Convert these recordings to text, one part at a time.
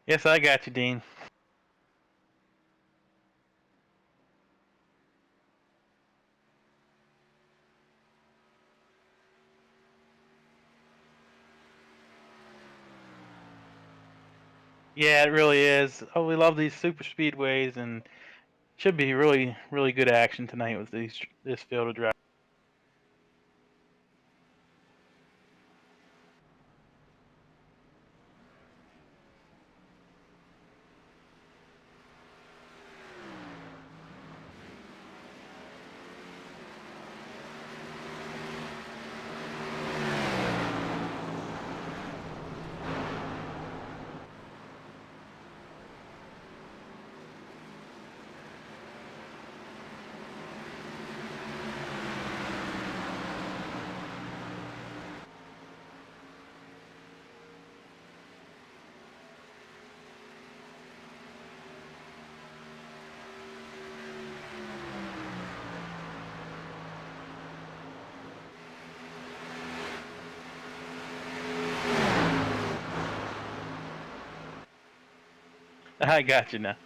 Yes, I got you, Dean. Yeah, it really is. Oh, we love these super speedways, and should be really, really good action tonight with this field of drive. I got you now.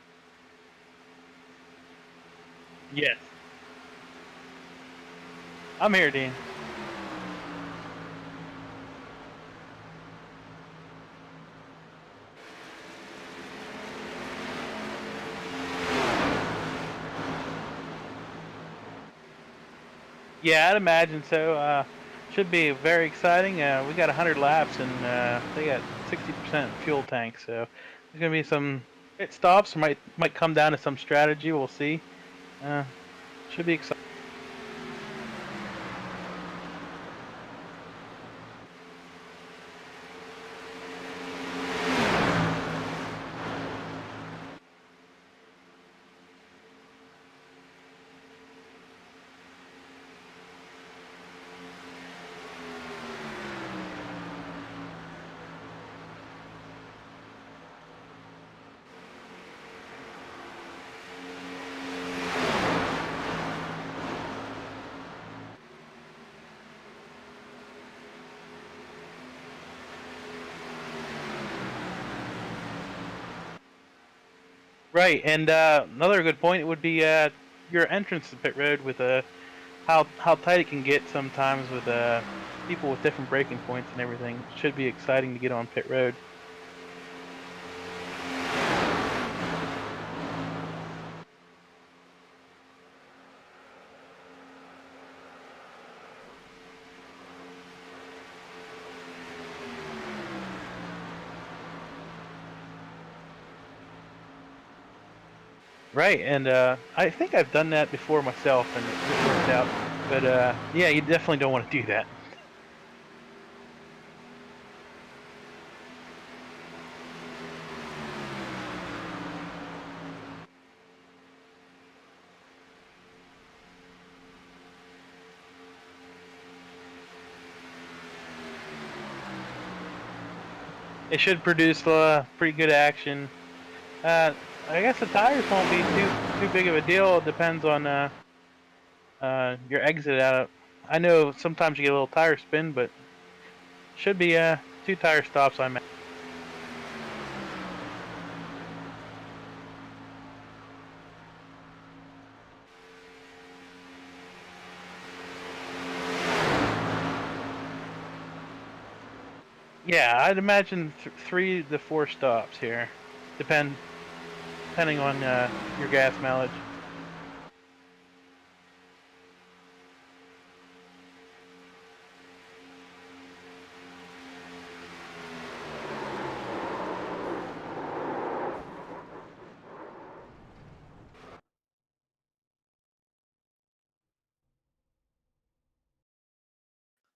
Yes, I'm here, Dean. Yeah, I'd imagine so. Should be very exciting. We got 100 laps, and they got 60% fuel tank, so there's gonna be some pit stops. Might come down to some strategy. We'll see. Uh, should be exciting. Right, and another good point would be your entrance to pit road with how tight it can get sometimes with people with different braking points and everything. Should be exciting to get on pit road. Right, and I think I've done that before myself, and it worked out. But yeah, you definitely don't want to do that. It should produce pretty good action. Uh, I guess the tires won't be too big of a deal. It depends on your exit out. I know sometimes you get a little tire spin, but should be two tire stops. I'm Yeah, I'd imagine 3 to 4 stops here, depend depending on your gas mileage.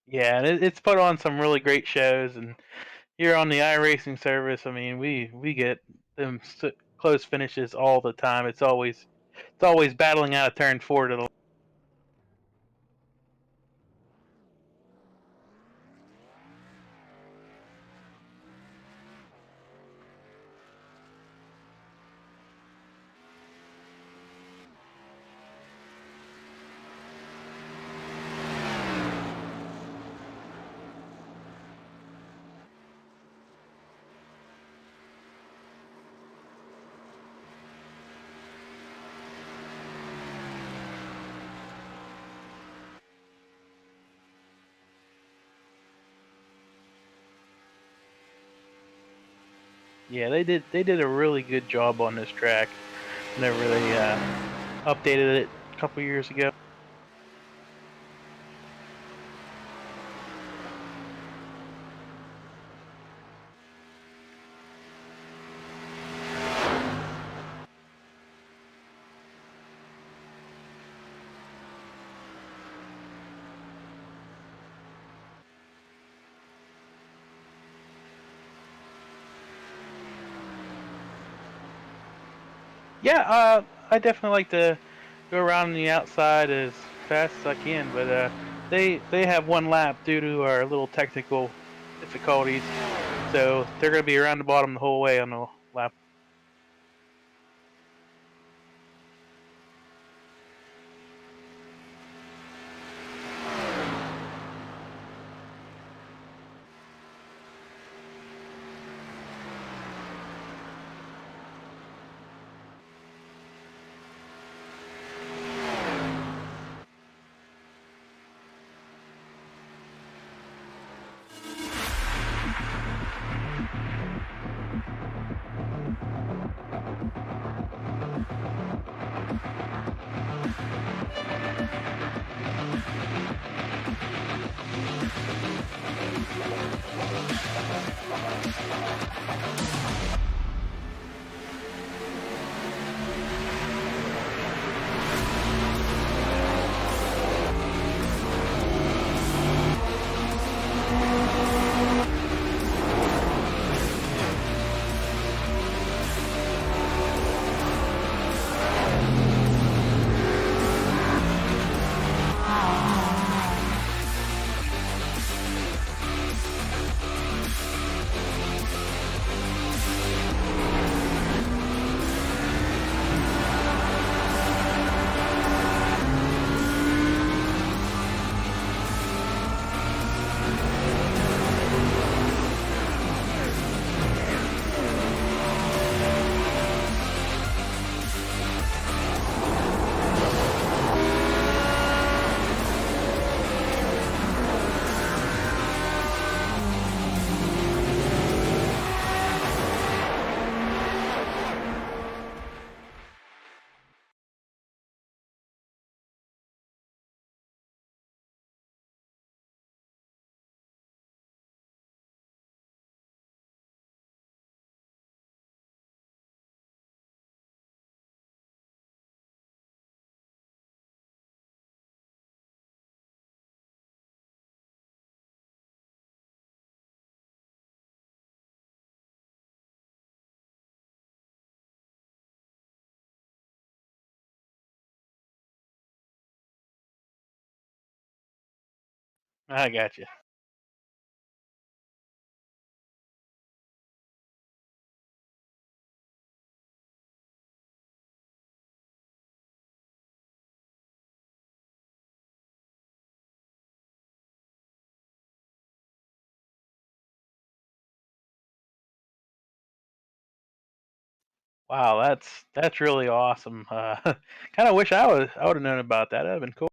Yeah, and it's put on some really great shows, and here on the iRacing service, I mean, we get them close finishes all the time. It's always battling out of turn 4 to the. Yeah, they did a really good job on this track whenever they updated it a couple years ago. Yeah, I definitely like to go around on the outside as fast as I can, but they have one lap due to our little technical difficulties, so they're gonna be around the bottom the whole way on the lap. I got you. Wow, that's really awesome. Kind of wish I would have known about that. That'd have been cool.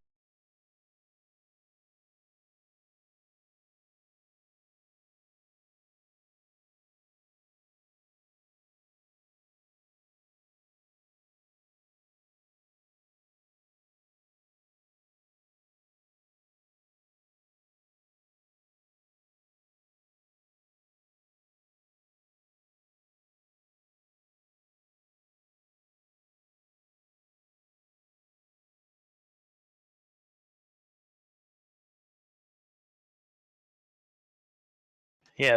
Yeah,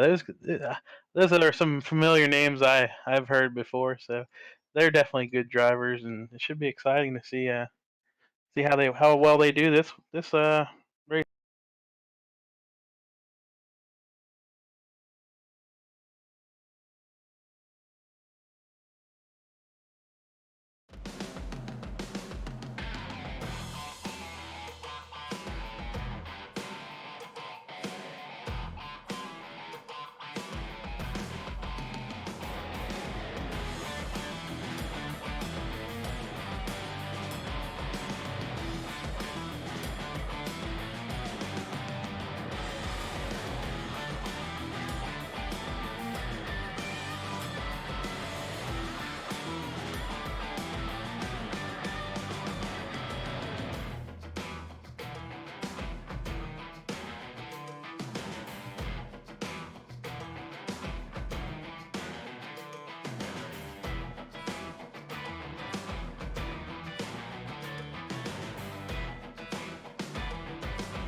those are some familiar names I've heard before, so they're definitely good drivers, and it should be exciting to see how well they do this race.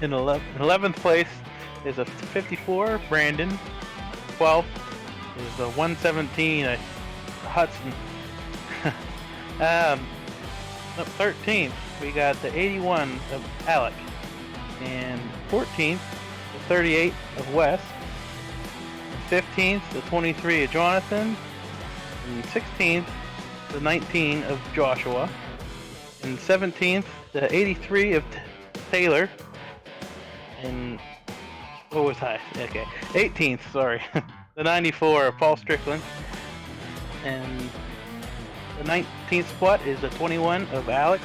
In 11th place is a 54, Brandon. 12th is a 117, Hudson. 13th, we got the 81 of Alec. And 14th, the 38 of Wes. 15th, the 23 of Jonathan. And 16th, the 19 of Joshua. And 17th, the 83 of Taylor. And what was I? Okay, 18th, sorry. The 94 of Paul Strickland. And the 19th spot is the 21 of Alex.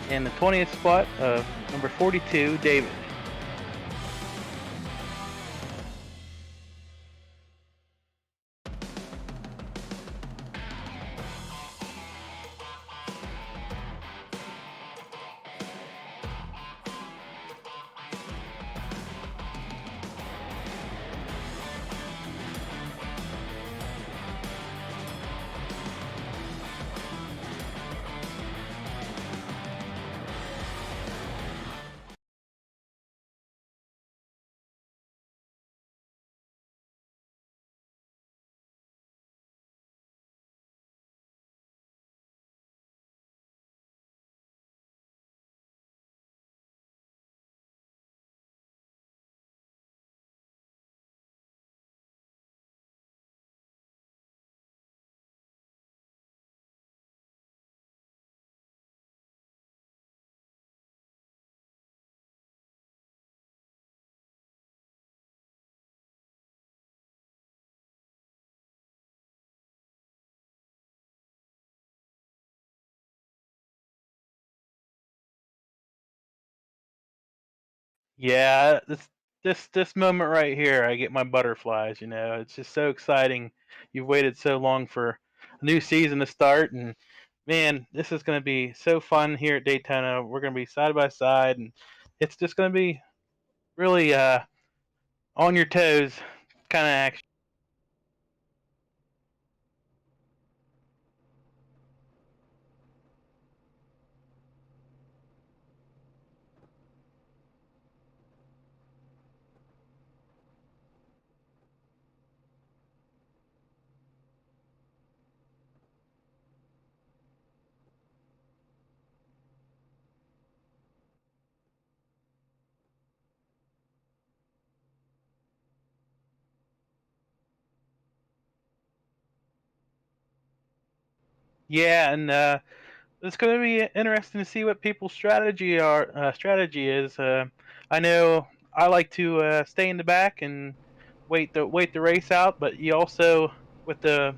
And the 20th spot of number 42, David. Yeah, this moment right here, I get my butterflies. It's just so exciting. You've waited so long for a new season to start, and man, this is going to be so fun here at Daytona. We're going to be side by side, and it's just going to be really on your toes kind of action. Yeah, and it's going to be interesting to see what people's strategy is. I know I like to stay in the back and wait the race out, but you also with the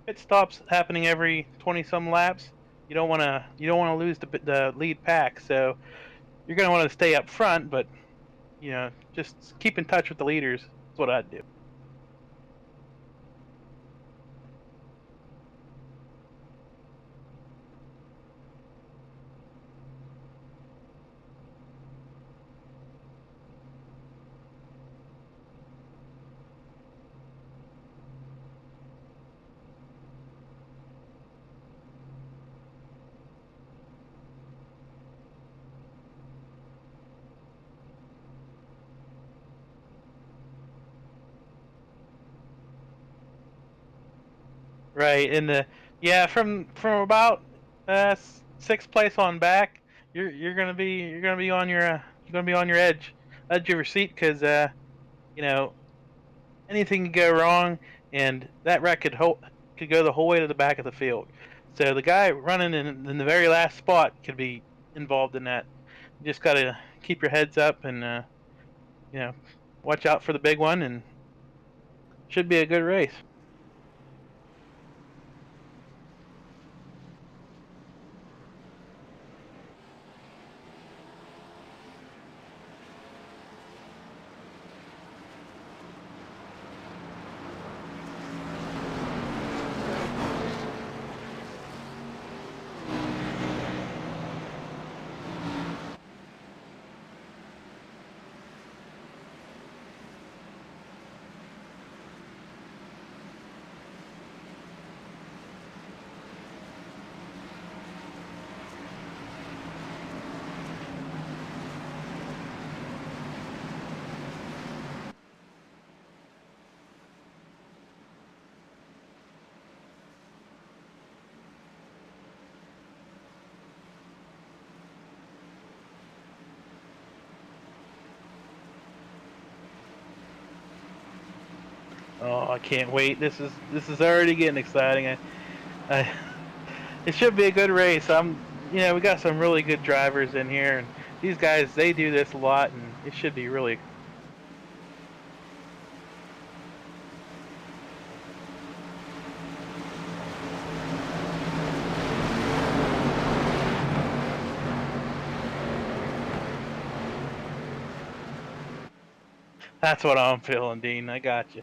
pit stops happening every 20 some laps, you don't want to lose the lead pack. So you're going to want to stay up front, but just keep in touch with the leaders. That's what I'd do. Right, and yeah, from about sixth place on back, you're gonna be on your edge of your seat because you know anything could go wrong, and that wreck could go the whole way to the back of the field. So the guy running in the very last spot could be involved in that. You just gotta keep your heads up and you know watch out for the big one, and should be a good race. Oh, I can't wait. This is already getting exciting. I it should be a good race. We got some really good drivers in here, and these guys they do this a lot, and it should be really. That's what I'm feeling, Dean. I got you.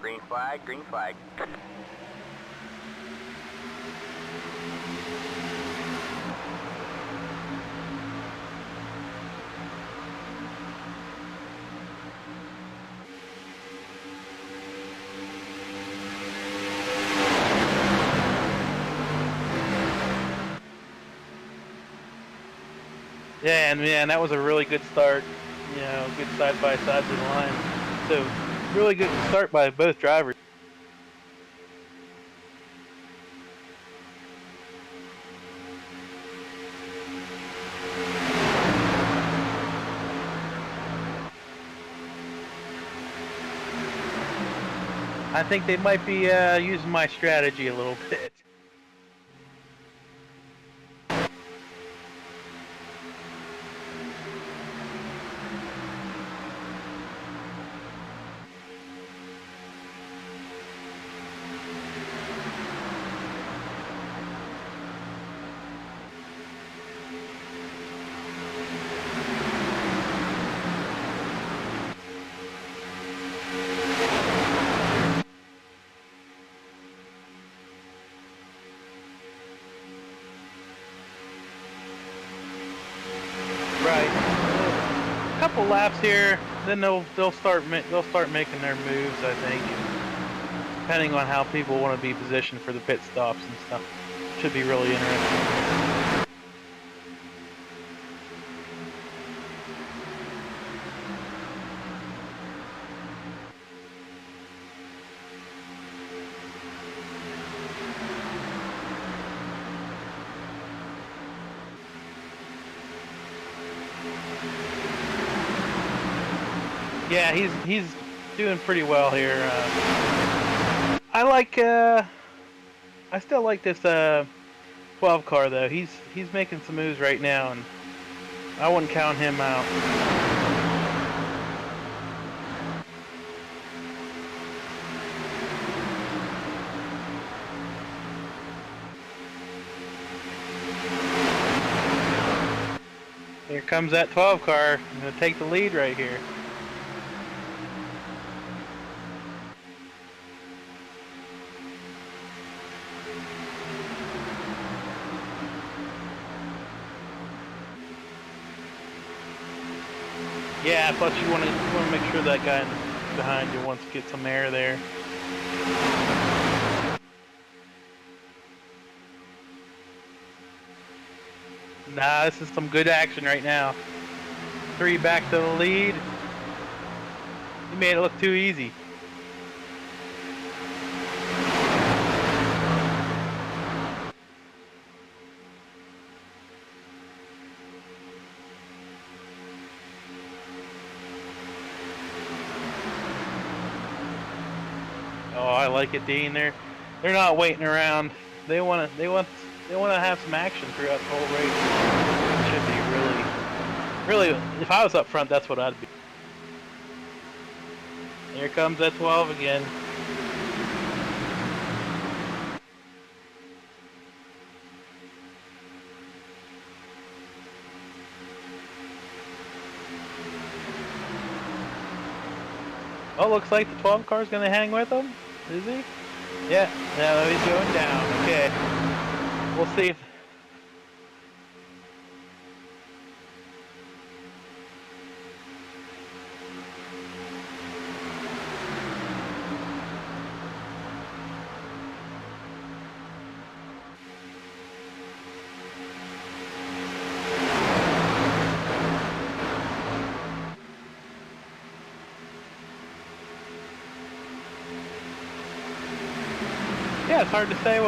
Green flag, green flag. Yeah, and man, that was a really good start. Good side by side to the line. So really good start by both drivers. I think they might be using my strategy a little bit. Right. A couple laps here, then they'll start making their moves. I think, depending on how people want to be positioned for the pit stops and stuff. Should be really interesting. Yeah, he's doing pretty well here. I like I still like this 12 car though. He's making some moves right now, and I wouldn't count him out. Here comes that 12 car. I'm gonna take the lead right here. Yeah, plus you want to make sure that guy behind you wants to get some air there. Nah, this is some good action right now. 3 back to the lead. You made it look too easy. Oh, I like it, Dean. They're not waiting around. They want to have some action throughout the whole race. It should be really. If I was up front, that's what I'd be. Here comes that 12 again. Oh, looks like the 12 car's gonna hang with him. Is he? Yeah. No, he's going down. Okay. We'll see if. Yeah, it's hard to say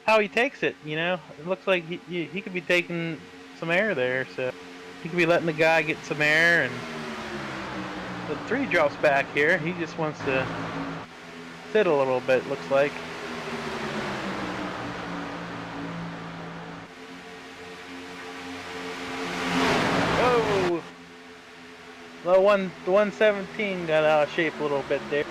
how he takes it. You know, it looks like he could be taking some air there, so he could be letting the guy get some air, and the 3 drops back here. He just wants to sit a little bit. Looks like. Oh, the 117 got out of shape a little bit there.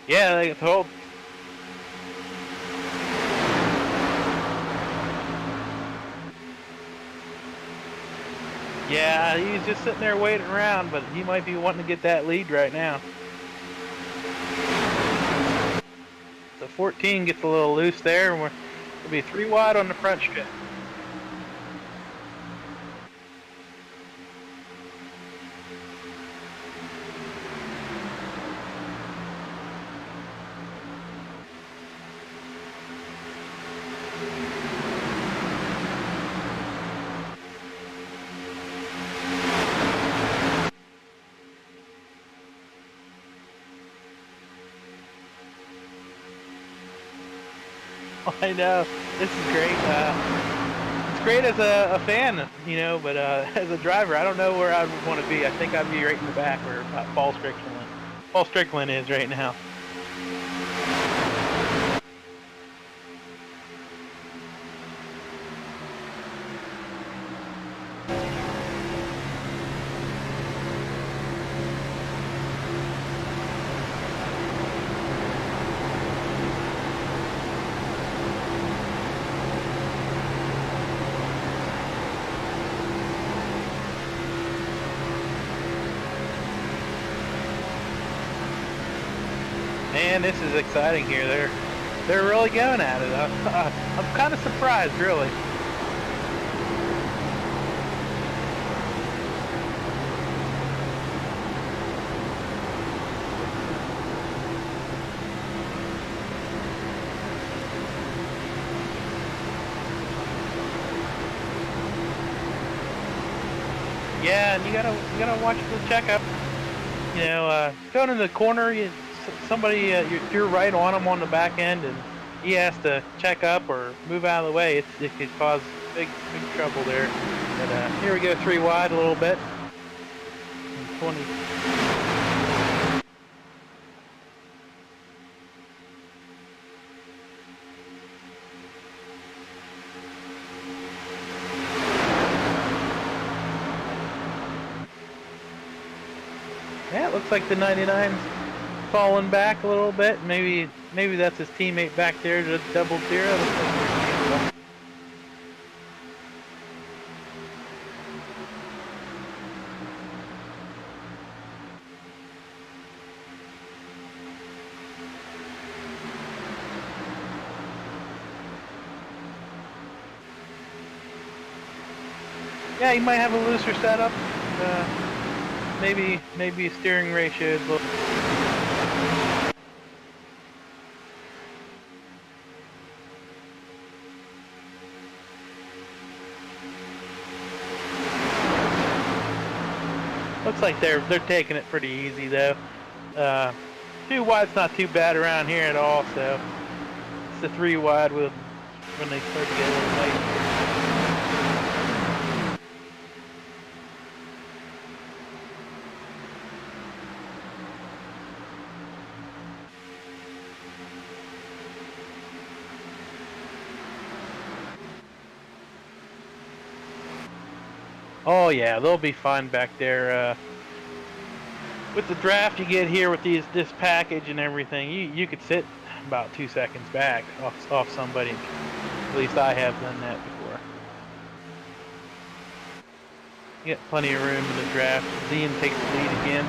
Yeah, they told. Yeah, he's just sitting there waiting around, but he might be wanting to get that lead right now. The 14 gets a little loose there, and we'll be 3 wide on the front strip. I know, this is great. It's great as a fan, you know, but as a driver, I don't know where I would want to be. I think I'd be right in the back where Paul Strickland is right now. Man, this is exciting here. They're really going at it. I'm kind of surprised, really. Yeah, and you gotta watch the checkup. You know, going in the corner, somebody you're right on him on the back end, and he has to check up or move out of the way. It could cause big trouble there. But here we go, 3 wide a little bit. 20. Yeah, it looks like the 99's falling back a little bit. Maybe that's his teammate back there, just double zero. Yeah, he might have a looser setup. Maybe steering ratio is a little. Looks like they're taking it pretty easy though. 2 wide's not too bad around here at all. So it's the 3 wide when they start to get a little late. Oh yeah, they'll be fine back there. With the draft you get here with this package and everything, you could sit about 2 seconds back off somebody. At least I have done that before. You get plenty of room in the draft. Zian takes the lead again.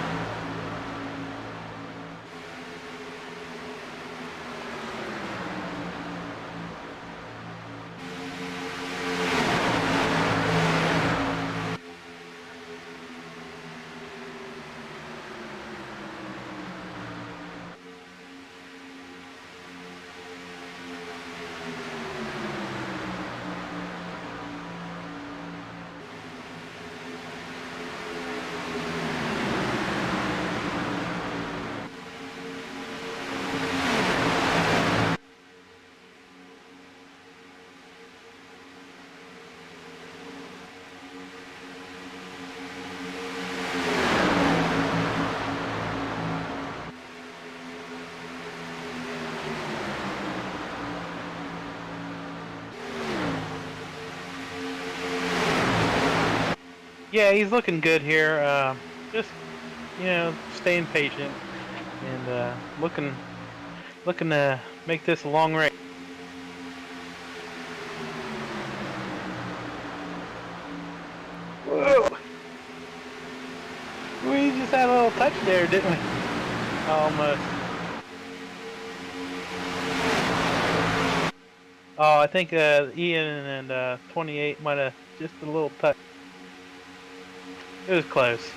Yeah, he's looking good here. Just staying patient and looking to make this a long race. Whoa! We just had a little touch there, didn't we? Almost. Oh, I think Ian and 28 might have just a little touch. It was close.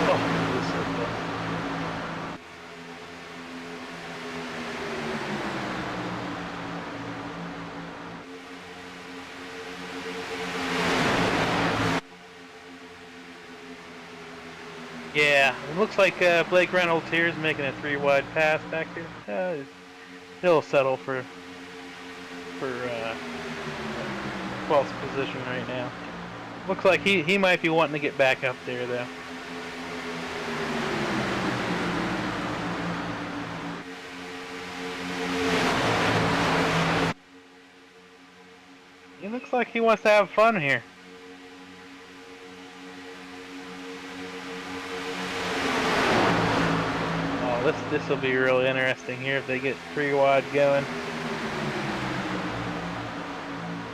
Oh, it was so close. Yeah, it looks like Blake Reynolds here is making a 3-wide pass back here. He'll settle for 12th position right now. Looks like he might be wanting to get back up there though. He looks like he wants to have fun here. Oh, this will be really interesting here if they get 3-wide going.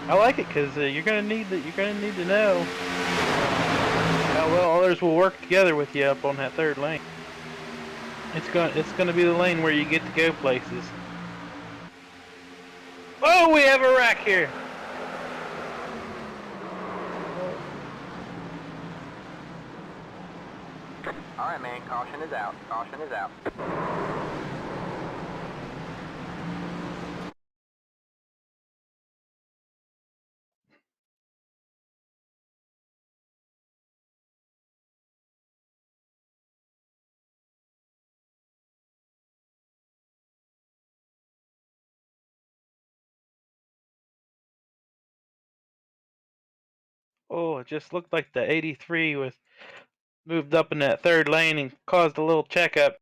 I like it because you're gonna need to know how well others will work together with you up on that third lane. It's gonna be the lane where you get to go places. Oh, we have a wreck here. Alright, man, caution is out. Caution is out. Oh, it just looked like the 83 was moved up in that third lane and caused a little checkup,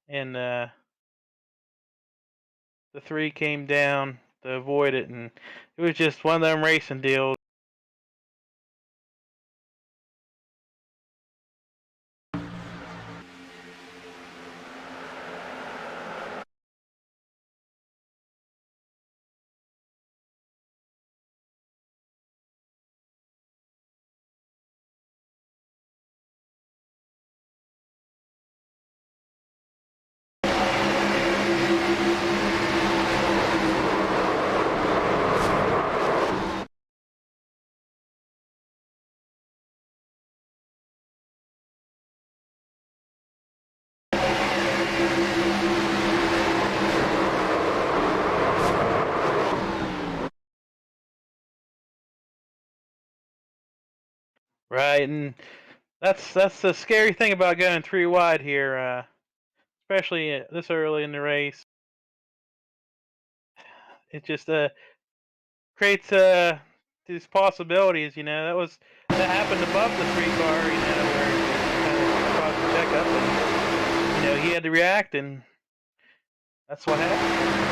and the 3 came down to avoid it, and it was just one of them racing deals. Right, and that's the scary thing about going 3-wide here, especially this early in the race. It just creates these possibilities. That happened above the 3 car. Where it kind of caused a checkup, and he had to react, and that's what happened.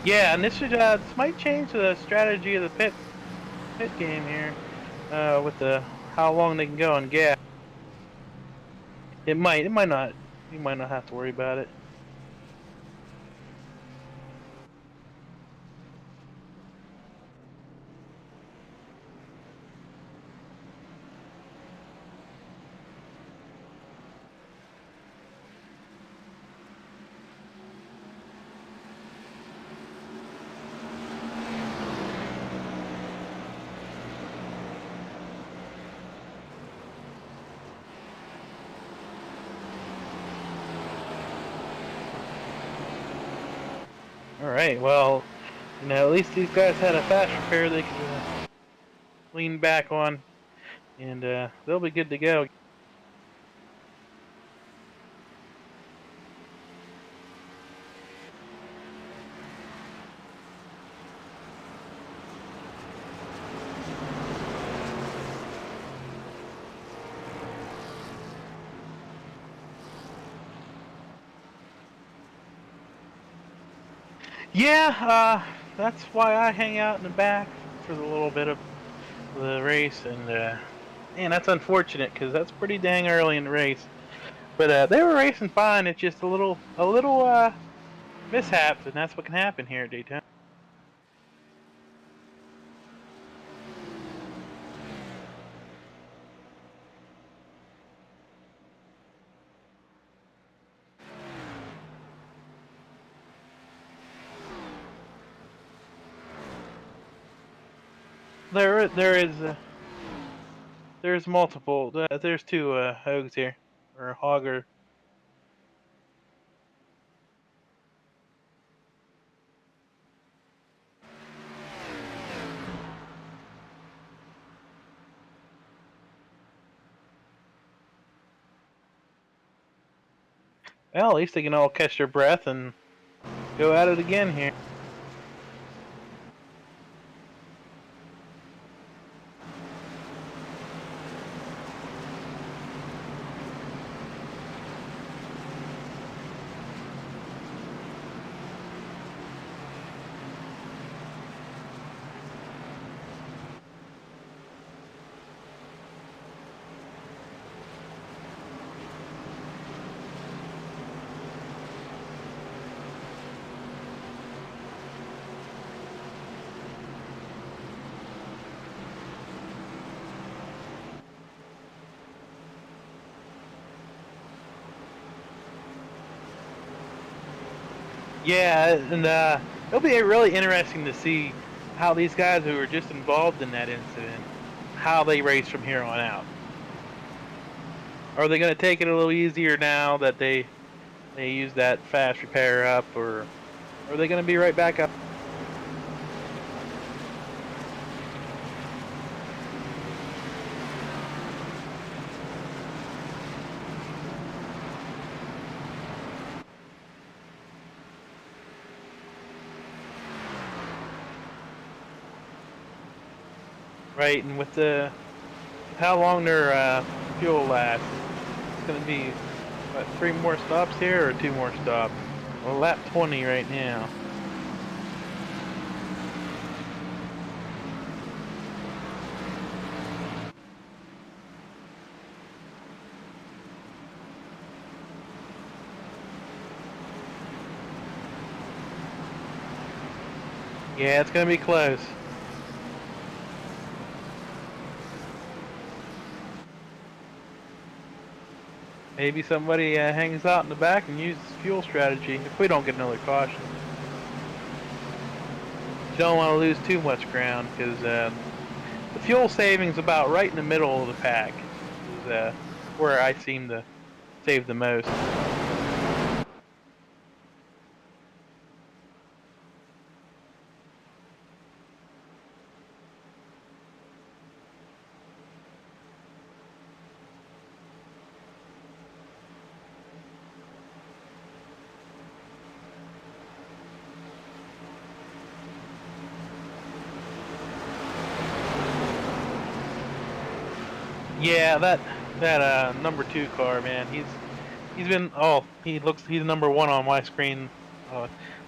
Yeah, and this might change the strategy of the pit game here, with the how long they can go on gas. It might not. You might not have to worry about it. All right. Well, at least these guys had a fast repair they could lean back on, and, they'll be good to go. Yeah, that's why I hang out in the back for the little bit of the race, and man, that's unfortunate because that's pretty dang early in the race. But they were racing fine. It's just a little mishaps, and that's what can happen here at Daytona. There's multiple. There's two hogs here, or hogger. Well, at least they can all catch their breath and go at it again here. Yeah, and it'll be really interesting to see how these guys who were just involved in that incident, how they race from here on out. Are they going to take it a little easier now that they use that fast repair up, or are they going to be right back up? Right, and with how long their fuel lasts, it's going to be what, 3 more stops here or 2 more stops? Well, lap 20 right now. Yeah, it's going to be close. Maybe somebody hangs out in the back and uses fuel strategy if we don't get another caution. You don't want to lose too much ground because the fuel savings about right in the middle of the pack is where I seem to save the most. Yeah, that number 2 car, man. He's been he's number 1 on my screen,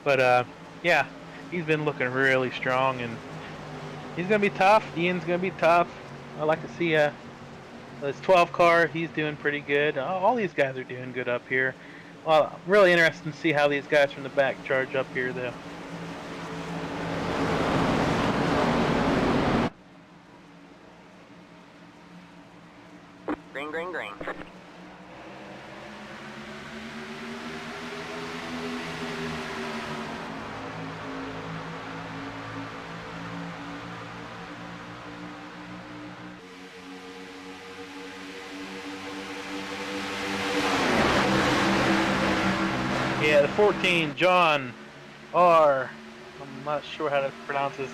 but yeah, he's been looking really strong, and he's gonna be tough. Ian's gonna be tough. I like to see this 12 car. He's doing pretty good. All these guys are doing good up here. Well, I'm really interested to see how these guys from the back charge up here, though. Green, green, green. Yeah, the 14, John R. I'm not sure how to pronounce his.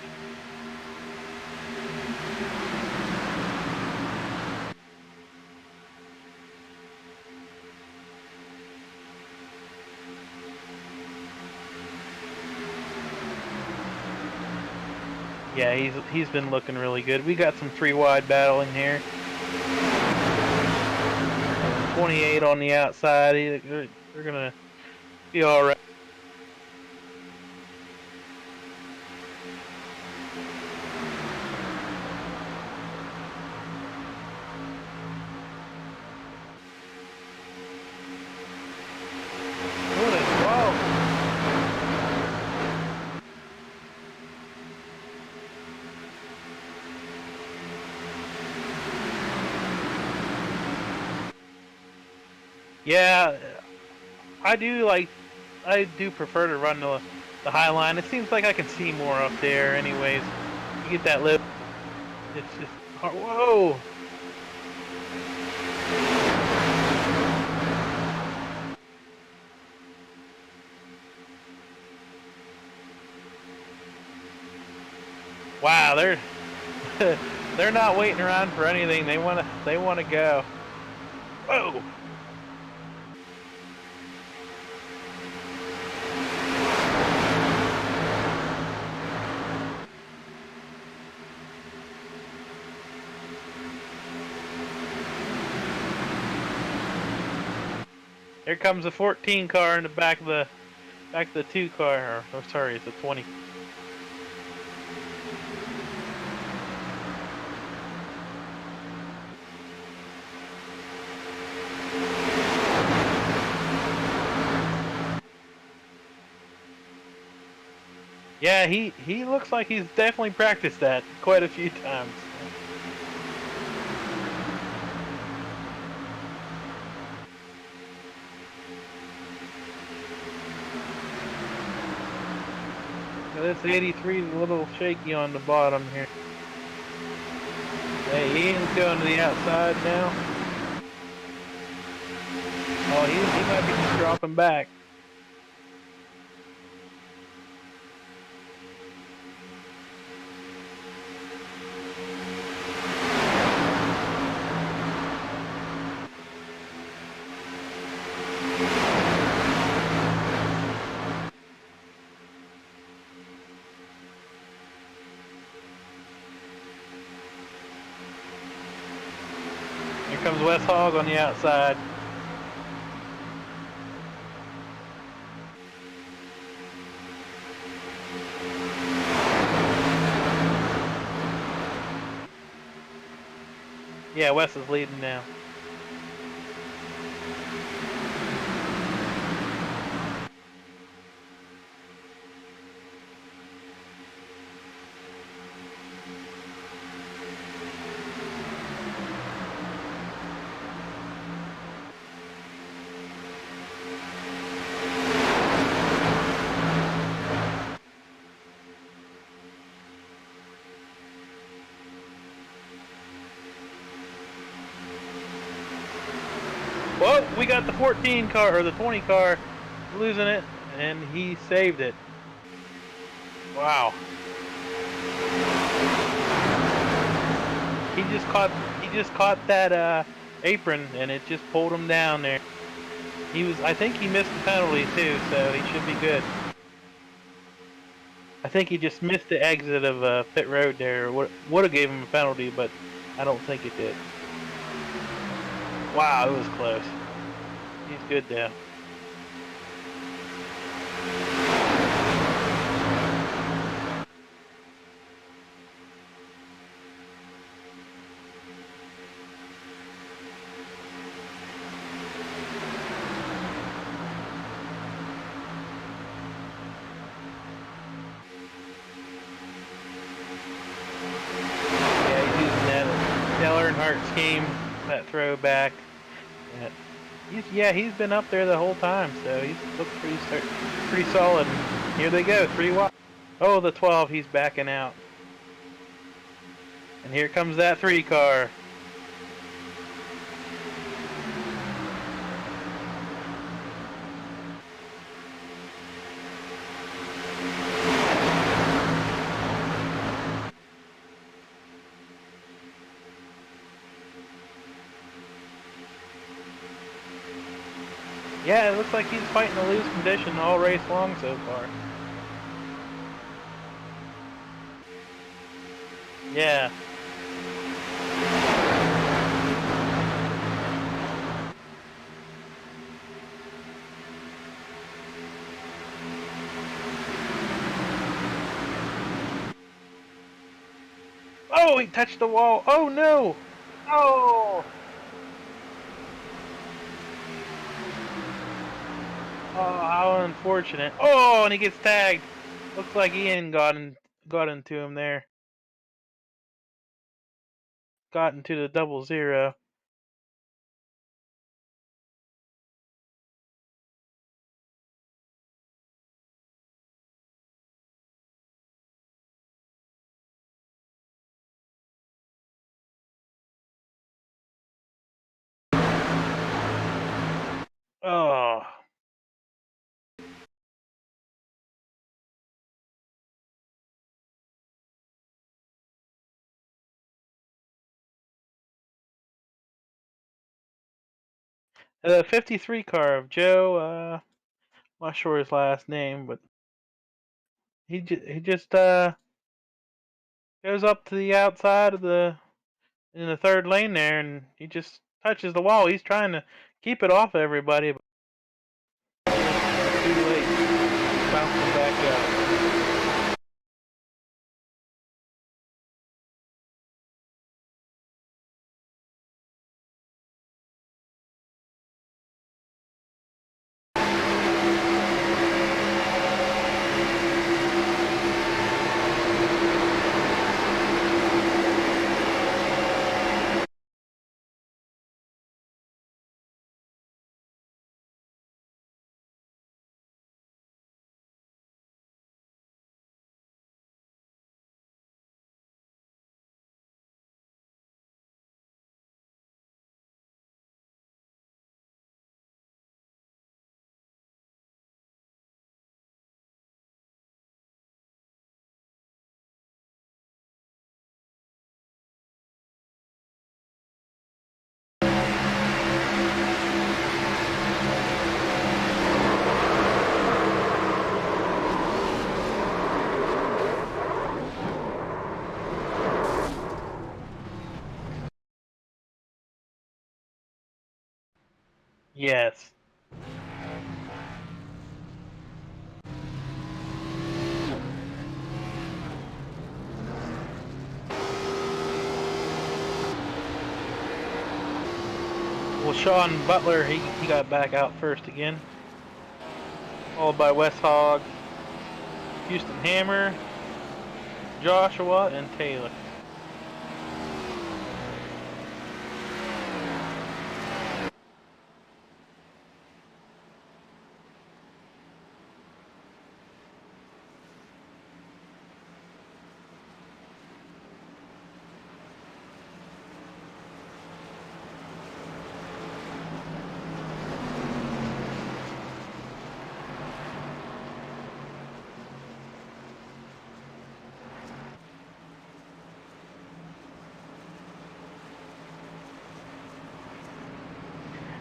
Yeah, he's been looking really good. We got some 3 wide battling here. 28 on the outside. They're gonna be all right. Yeah, I do like. I do prefer to run the high line. It seems like I can see more up there. Anyways, you get that lift. It's just hard. Whoa! Wow, they're not waiting around for anything. They wanna go. Whoa! Here comes a 14 car in the back of the 2 car. Or, oh, sorry, it's a 20. Yeah, he looks like he's definitely practiced that quite a few times. So this 83 is a little shaky on the bottom here. Hey, Ian's going to the outside now. Oh, he might be just dropping back. Here comes Wes Hogg on the outside. Yeah, Wes is leading now. Well, we got the 14 car or the 20 car losing it, and he saved it. Wow. He just caught that apron, and it just pulled him down there. I think he missed the penalty too, so he should be good. I think he just missed the exit of pit road there. Would have gave him a penalty, but I don't think it did. Wow, it was close. He's good now. Yeah, he's using that Dale Earnhardt scheme, that throwback. He's been up there the whole time, so he's looked pretty solid. And here they go, 3 wide. Oh, the 12, he's backing out. And here comes that 3 car. Yeah, it looks like he's fighting a loose condition all race long so far. Yeah. Oh, he touched the wall. Oh no! Oh! Oh, how unfortunate. Oh, and he gets tagged. Looks like Ian got into him there. Got into the 00. The 53 car of Joe, not sure his last name, but he just goes up to the outside of the in the third lane there, and he just touches the wall. He's trying to keep it off everybody, but too late. Bouncing back up. Yes. Well, Sean Butler, he got back out first again, followed by Wes Hogg, Houston Hammer, Joshua, and Taylor.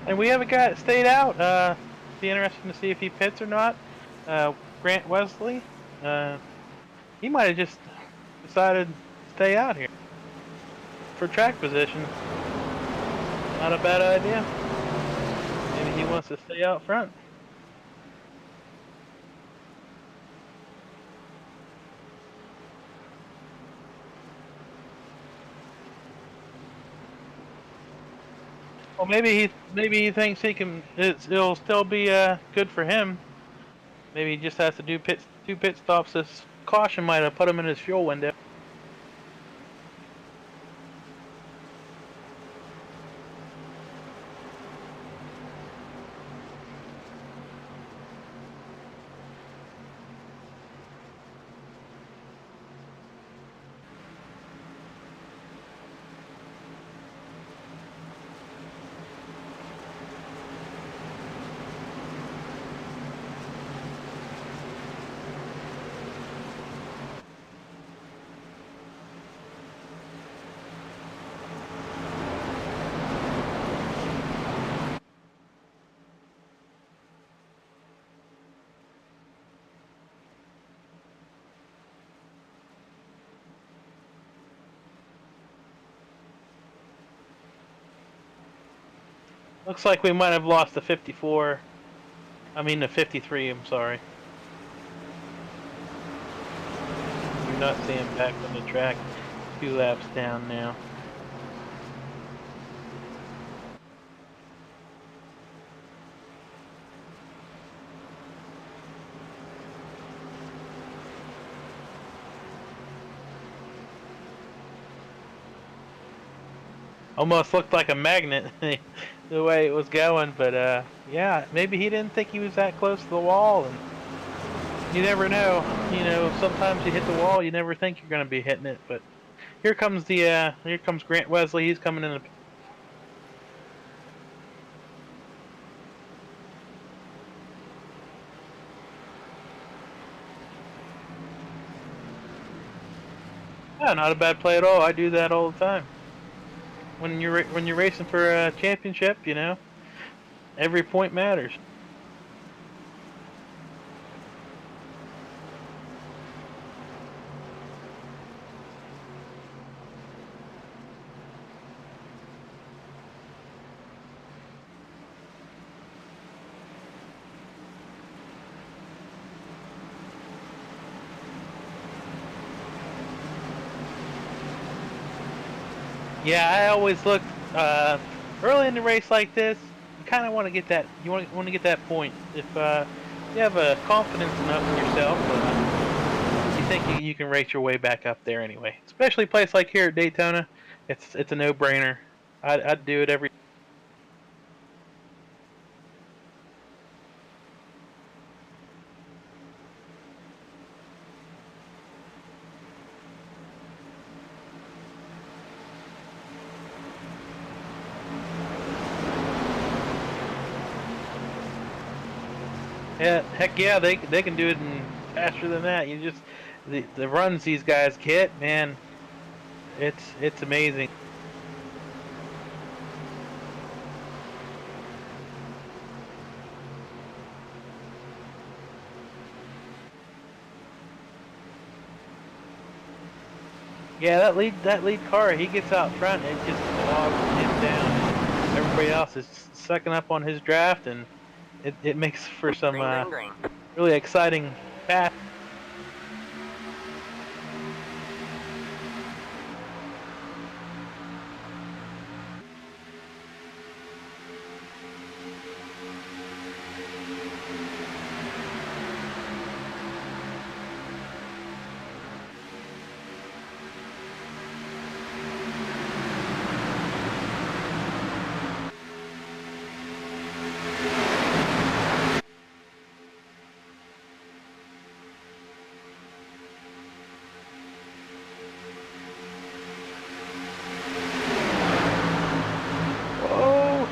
And we have a guy that stayed out. Be interesting to see if he pits or not. Grant Wesley. He might have just decided to stay out here for track position. Not a bad idea. Maybe he wants to stay out front. Well, maybe he thinks he can. It'll still be good for him. Maybe he just has to do two pit stops. This caution might have put him in his fuel window. Looks like we might have lost the 54. I mean the 53. I'm sorry. You're not seeing back on the track. 2 laps down now. Almost looked like a magnet the way it was going, but yeah, maybe he didn't think he was that close to the wall, and you never know. You know, sometimes you hit the wall, you never think you're going to be hitting it, but here comes Grant Wesley. He's coming in. Yeah, not a bad play at all. I do that all the time. When you're racing for a championship, you know, Every point matters. Yeah, I always look early in the race like this. You kind of want to get that. You want to get that point. If you have confidence enough in yourself, you think you can race your way back up there anyway. Especially a place like here at Daytona, it's a no-brainer. I'd do it every. Yeah, heck yeah, they can do it in faster than that. You just the runs these guys get, man, it's amazing. Yeah, that lead car, he gets out front and just bogs him down. Everybody else is sucking up on his draft, and it makes for some Green, green, green. really exciting pass. Oh,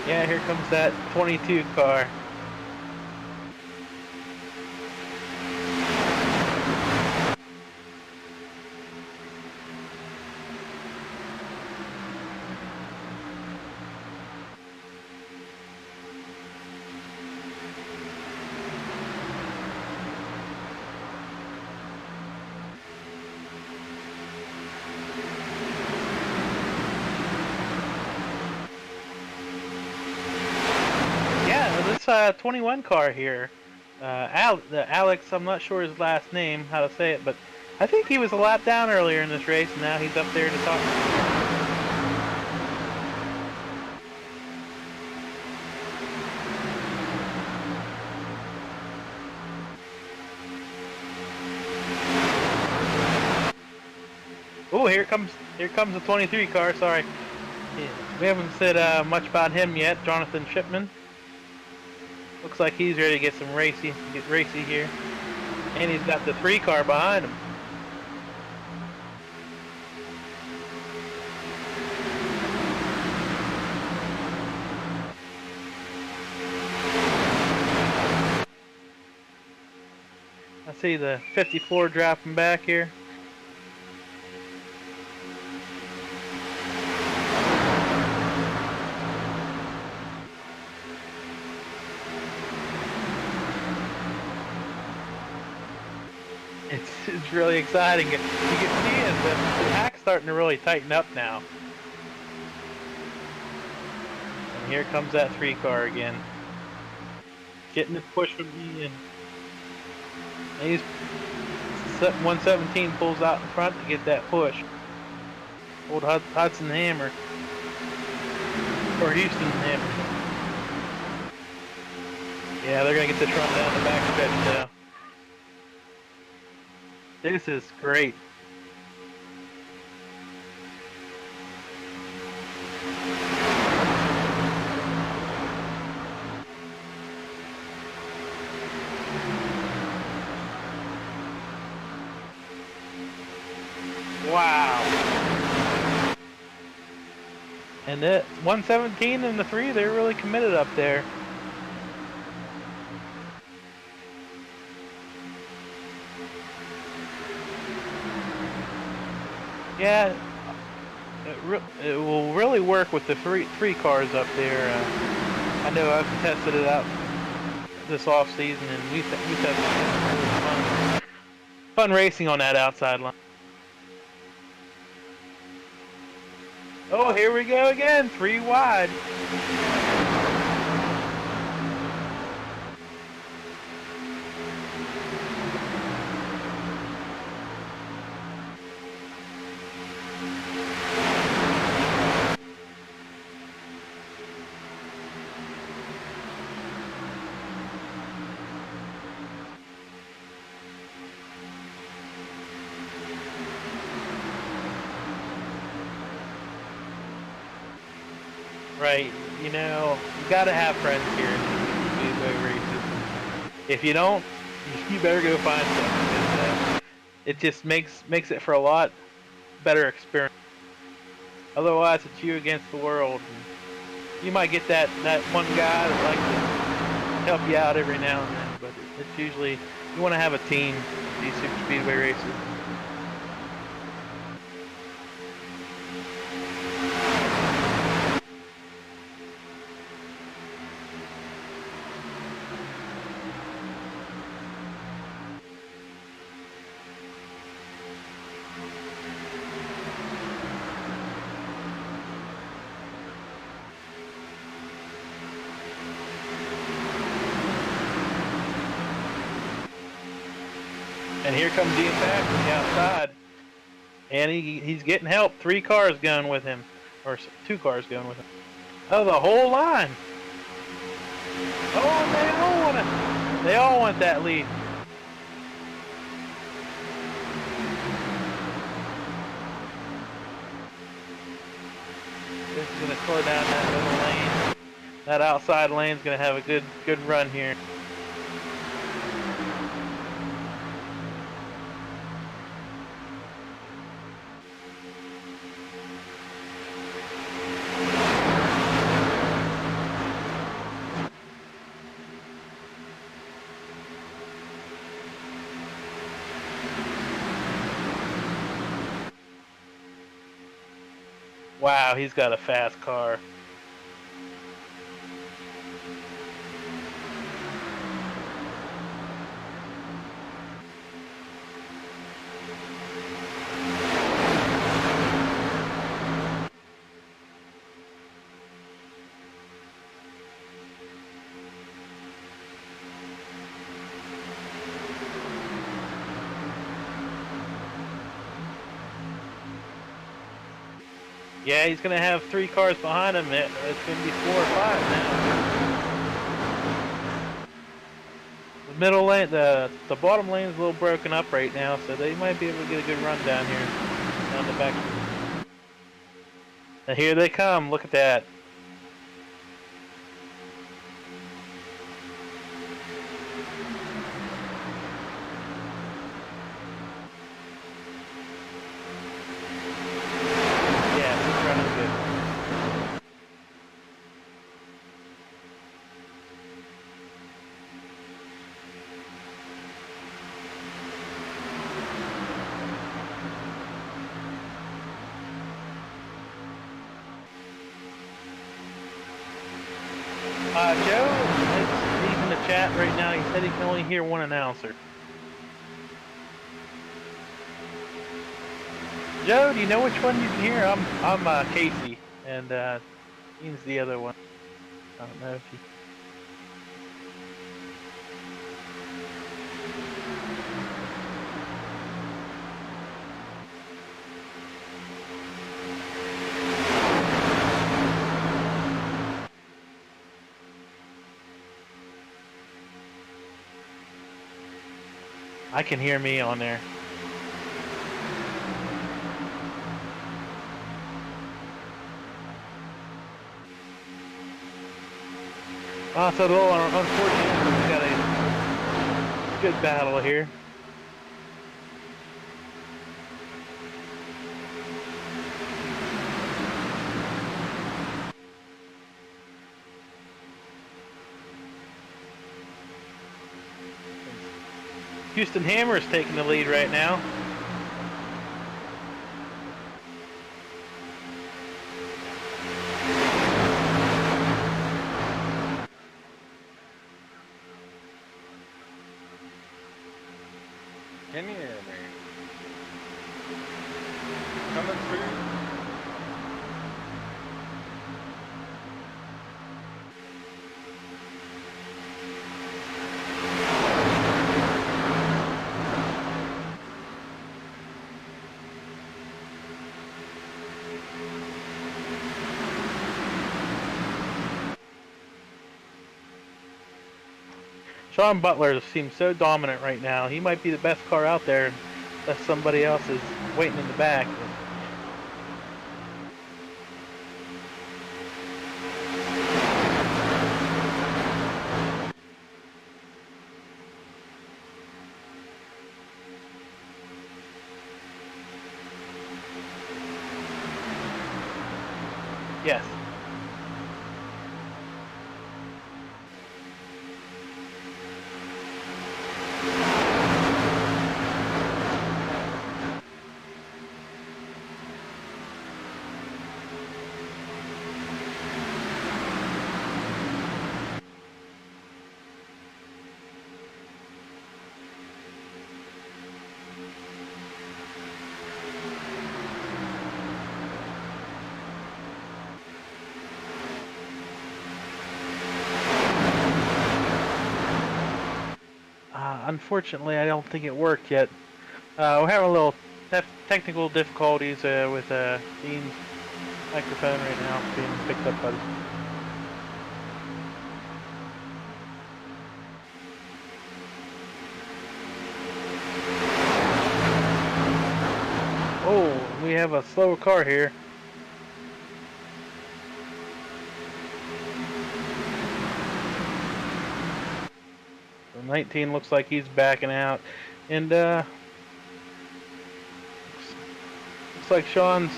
yeah, here comes that 22 car. Yeah, this 21 car here, Alex, I'm not sure his last name, how to say it, but I think he was a lap down earlier in this race, and now he's up there to talk. Oh, here comes the 23 car. Sorry, yeah, we haven't said much about him yet. Jonathan Shipman looks like he's ready to get racy here, and he's got the 3 car behind him. I see the 54 dropping back here. It's really exciting. You can see it. The pack's starting to really tighten up now. And here comes that 3 car again, getting the push from me, and he's 117 pulls out in front to get that push. Old Hudson Hammer or Houston Hammer. Yeah, they're gonna get this run down the back stretch now. This is great. Wow. And the 117 and the 3, they're really committed up there. Yeah, it will really work with the three cars up there. I know I've tested it out this off season, and we tested it. It was fun racing on that outside line. Oh, here we go again, 3 wide. Right, you know, you gotta have friends here in speedway races. If you don't, you better go find some, because it just makes it for a lot better experience. Otherwise, it's you against the world. And you might get that one guy that likes to help you out every now and then, but it's usually you want to have a team these super speedway races. And here comes Ian back from the outside. And he's getting help. 3 cars going with him. Or 2 cars going with him. Oh, the whole line. Oh, they all want that lead. This is going to slow down that middle lane. That outside lane is going to have a good run here. Wow, he's got a fast car. Yeah, he's going to have 3 cars behind him. It's going to be 4 or 5 now. The middle lane, the bottom lane is a little broken up right now, so they might be able to get a good run down here, down the back. And here they come. Look at that. Joe, he's in the chat right now. He said he can only hear one announcer. Joe, do you know which one you can hear? I'm Casey, and Ian's the other one. I don't know if you. I can hear me on there. So a little unfortunate, we got a good battle here. Houston Hammer is taking the lead right now. Can you hear me? Coming through. Sean Butler seems so dominant right now. He might be the best car out there unless somebody else is waiting in the back. Yes. Unfortunately, I don't think it worked yet. We're having a little technical difficulties with Dean's microphone right now being picked up by the... Oh, we have a slower car here. So 19 looks like he's backing out. And looks like Sean's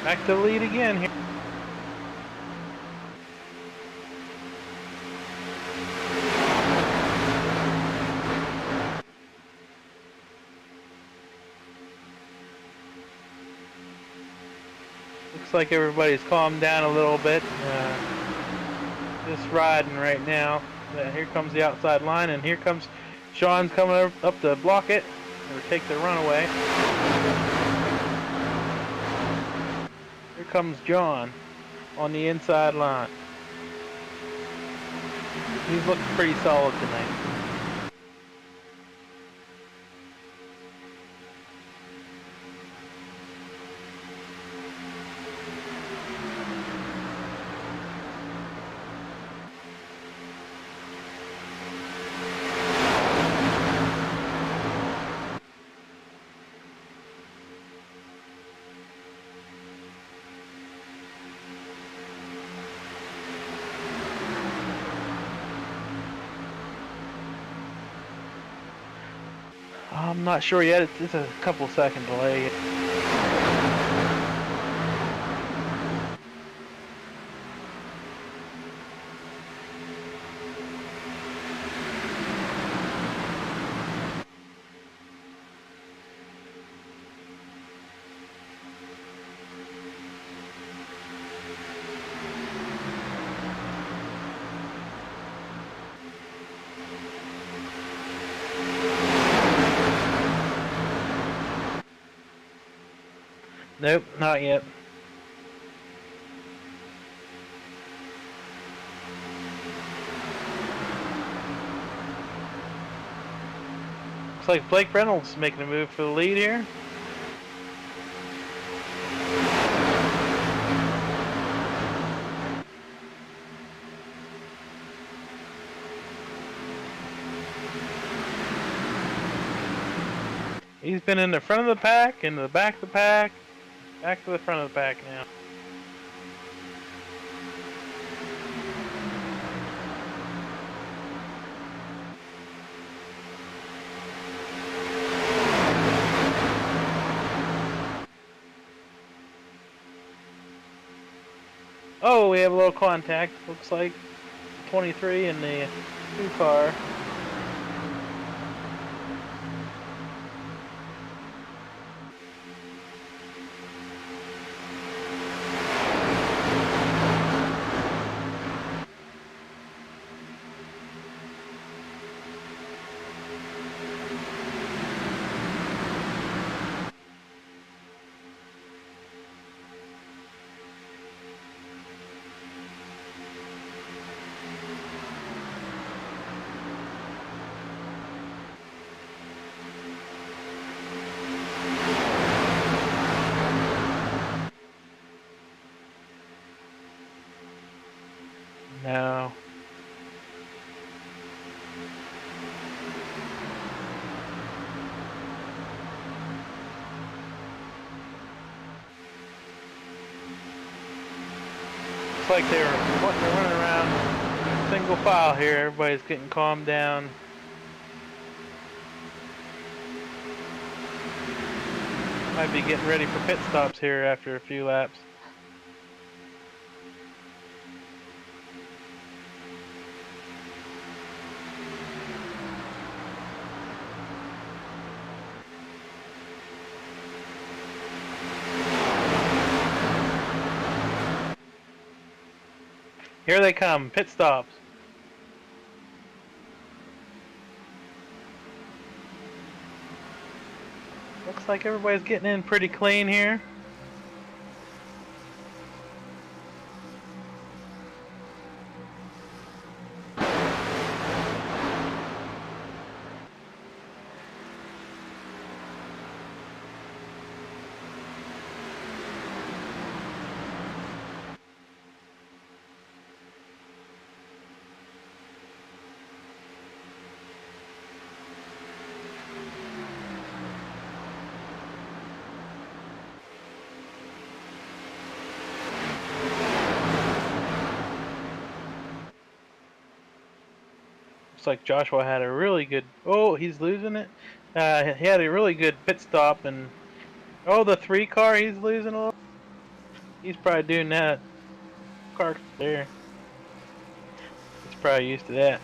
back to the lead again here. Looks like everybody's calmed down a little bit. Just riding right now. Here comes the outside line, and here comes Sean's coming up to block it or take the runaway. Here comes John on the inside line. He's looking pretty solid tonight. I'm not sure yet. It's a couple second delay. Nope, not yet. Looks like Blake Reynolds making a move for the lead here. He's been in the front of the pack, into the back of the pack, back to the front of the pack now. Oh, we have a little contact. Looks like 23 in the 2 car. No. Looks like they're running around single file here. Everybody's getting calmed down. Might be getting ready for pit stops here after a few laps. Here they come, pit stops. Looks like everybody's getting in pretty clean here. Looks like Joshua had a really good. Oh, he's losing it. He had a really good pit stop, and oh, the 3 car, he's losing a little. He's probably doing that. Car there. He's probably used to that.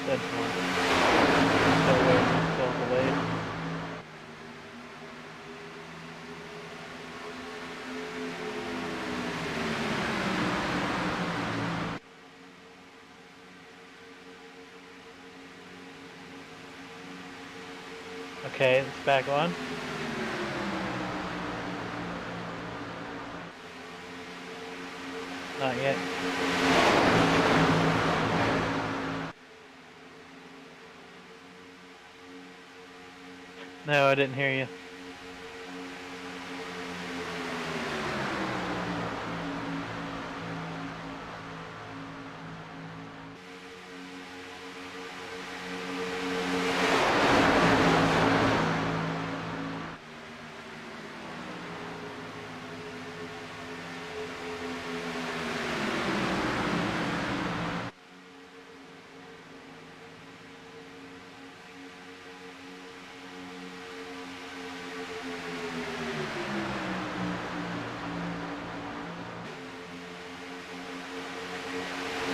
Dead for. Still waiting, still delayed. Okay, it's back on. Not yet. No, I didn't hear you.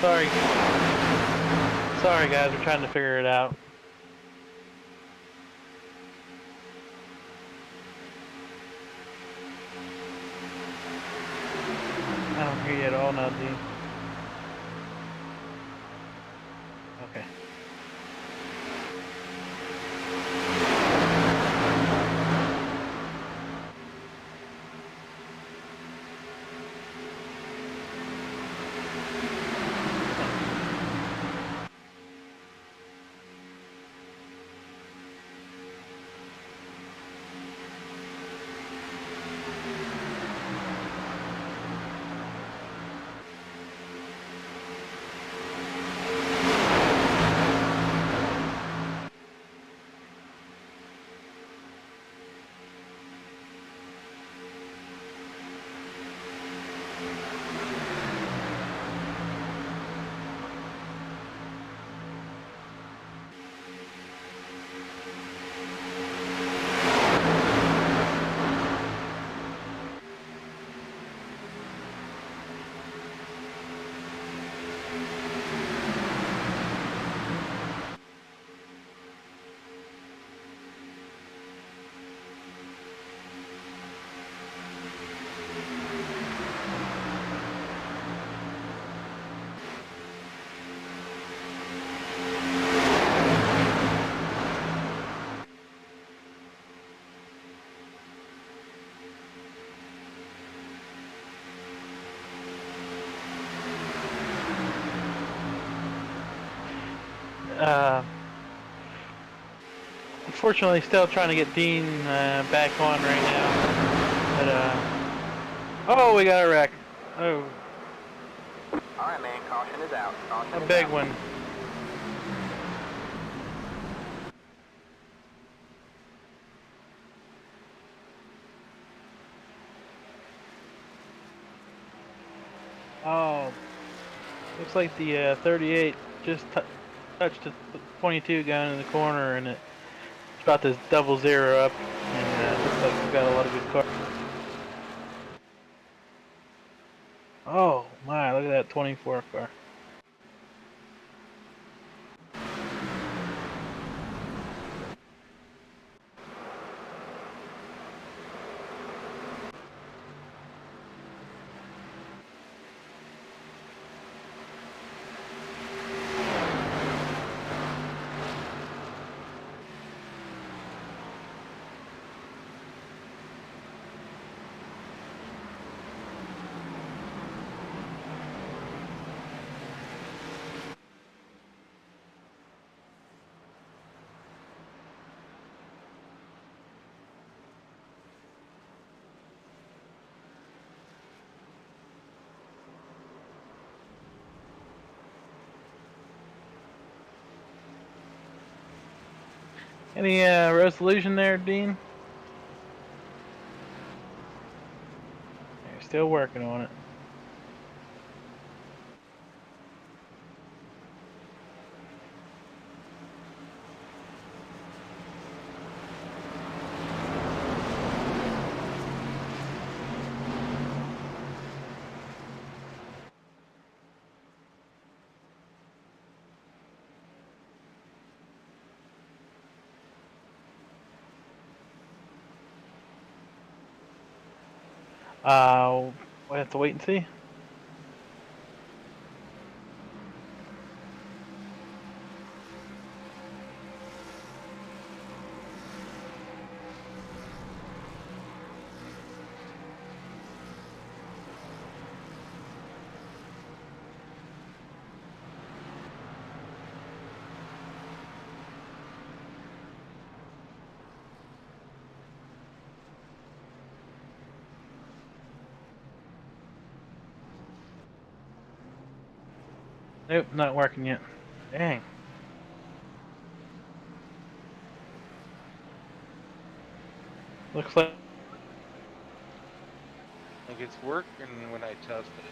Sorry. Sorry guys, we're trying to figure it out. I don't hear you at all now, Dean. Okay. Unfortunately, still trying to get Dean back on right now. But oh, we got a wreck. Oh, Alright, man, caution is out. Caution a is big out. one. Oh, looks like the 38 just touched the 22 going in the corner, and it's about to double zero up. And looks like we've got a lot of good cars. Oh my, look at that 24 car. Any resolution there, Dean? You're still working on it. We have to wait and see. Nope, not working yet. Dang. Looks like It's working when I test it.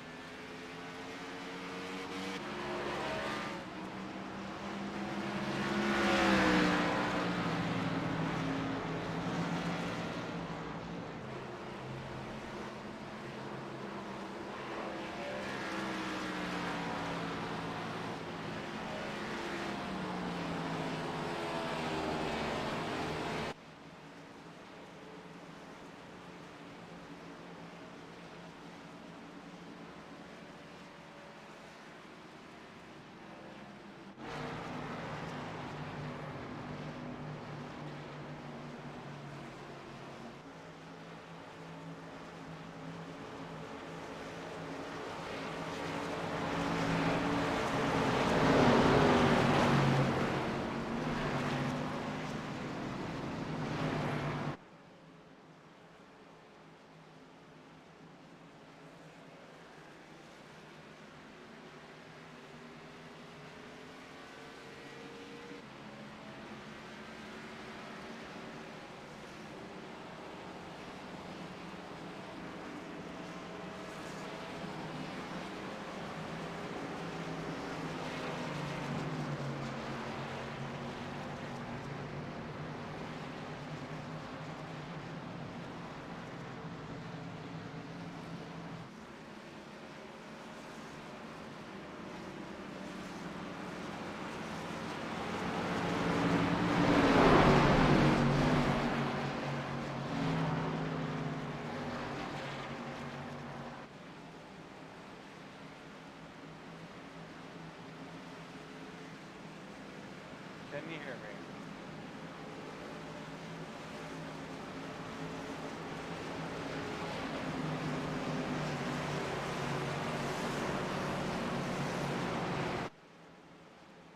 Can you hear me?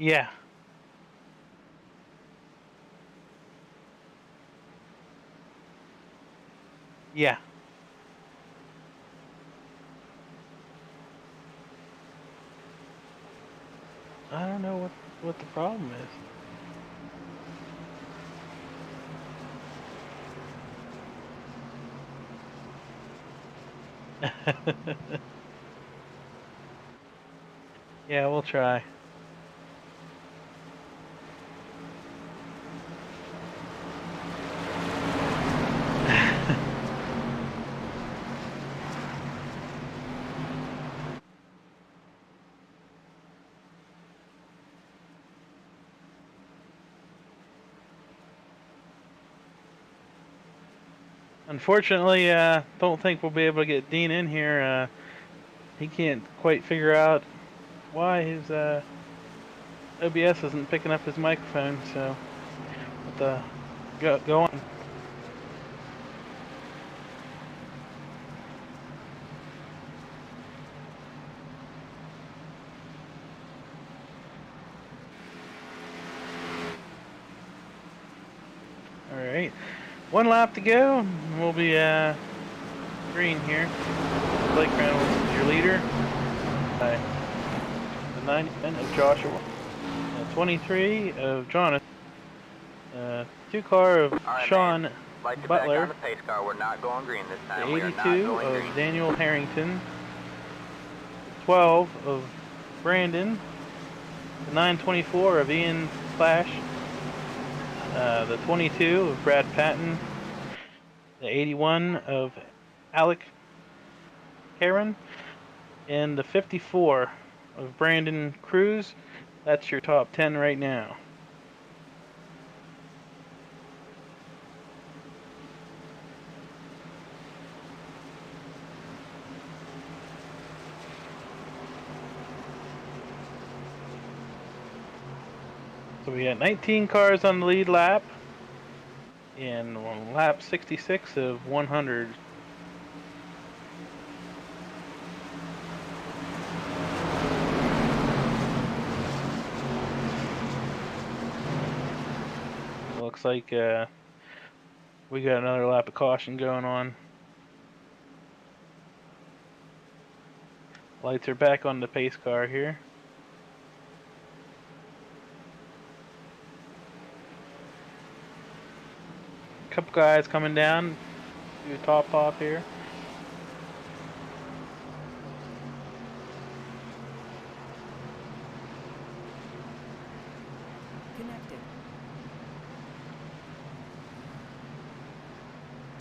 yeah. Yeah. I don't know what the problem is. Yeah, we'll try. Unfortunately, don't think we'll be able to get Dean in here. He can't quite figure out why his OBS isn't picking up his microphone, so have to go on. All right, one lap to go, and we'll be green here. Blake Reynolds is your leader. By the 9 of Joshua, 23 of Jonathan, 2 car of All right, Sean man. Like you back Butler, on the pace car. We're not going green this the time. We are not 82 going of green. Daniel Harrington, the 12 of Brandon, the 924 of Ian Clash, the 22 of Brad Patton, the 81 of Alec Karen, and the 54 of Brandon Cruz. That's your top 10 right now. So we got 19 cars on the lead lap, and on lap 66 of 100. Looks like we got another lap of caution going on. Lights are back on the pace car here. Couple guys coming down, do a top off here. Connected.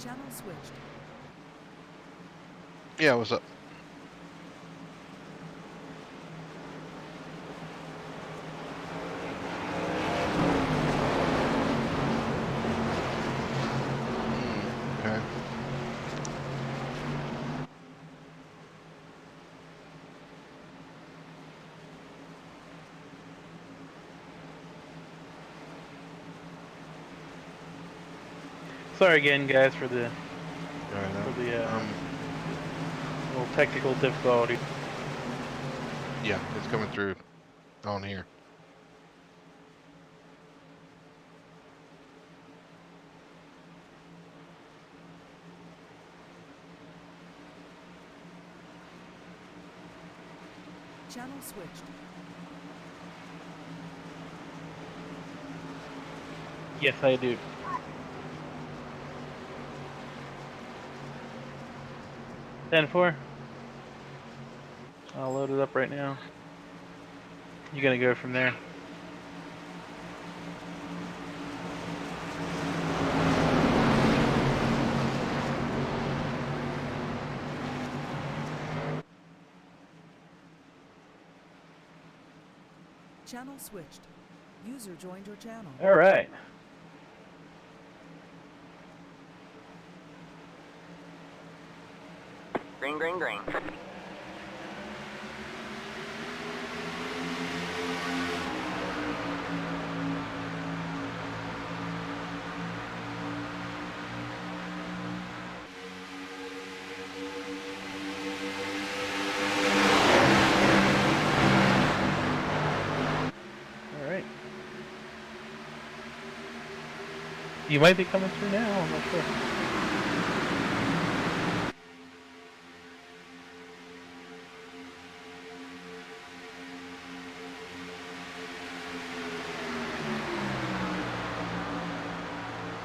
Channel switched. Yeah, what's up? Okay. Sorry again, guys, for the Right. little technical difficulty. Yeah, it's coming through on here. Channel switched. Yes, I do. Ten four. I'll load it up right now. You're gonna go from there. Channel switched. User joined your channel. All right. Green, green, green. All right. You might be coming through now. I'm not sure.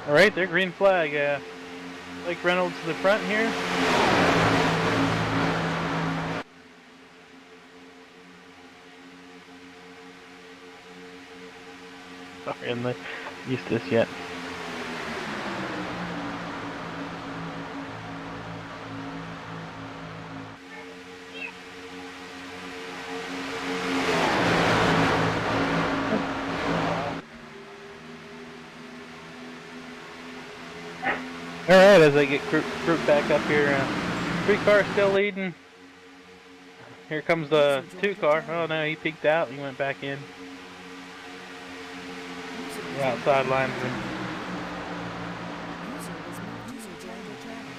All right, they're green flag. Blake Reynolds to the front here. Sorry, I'm not used to this yet. All right, as I get grouped back up here, 3 cars still leading. Here comes the 2 car. Oh no, he peeked out. He went back in. The outside linesman. User joined your channel.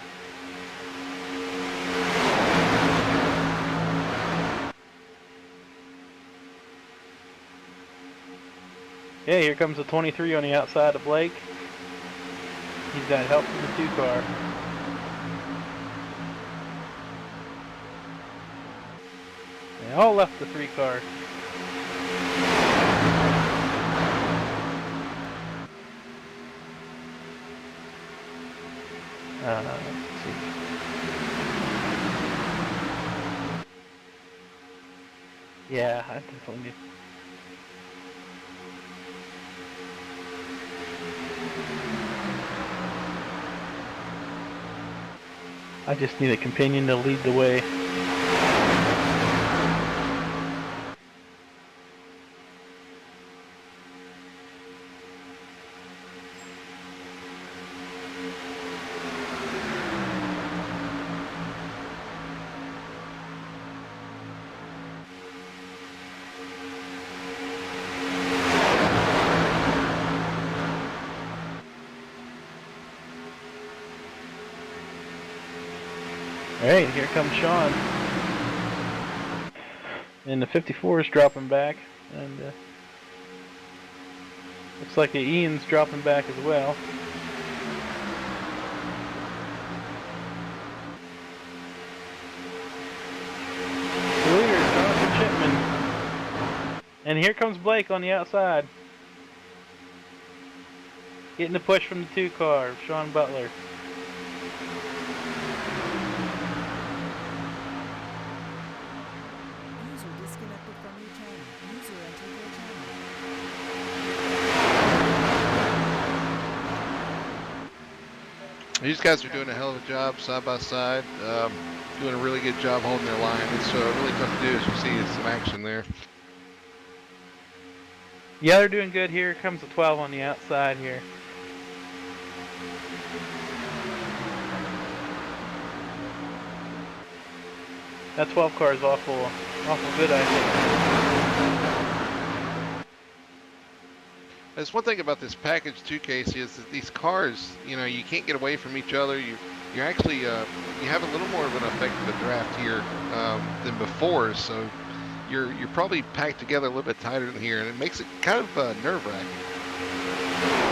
Yeah, here comes the 23 on the outside of Blake. He's got help from the 2 car. They all left the 3 car. Let's see. Yeah, I definitely do. I just need a companion to lead the way. Alright, here comes Sean. And the 54 is dropping back. And looks like the Ian's dropping back as well. The leader is Jonathan Chipman. And here comes Blake on the outside. Getting the push from the 2 car, Sean Butler. User disconnected from your channel. User entered your channel. These guys are doing a hell of a job side by side. Doing a really good job holding their line. It's really tough to do, as you see some action there. Yeah, they're doing good. Here comes the 12 on the outside here. That 12 car is awful good, I think. There's one thing about this package too, Casey, is that these cars, you can't get away from each other. You're actually, you have a little more of an effect of a draft here than before, so you're probably packed together a little bit tighter than here, and it makes it kind of nerve-wracking.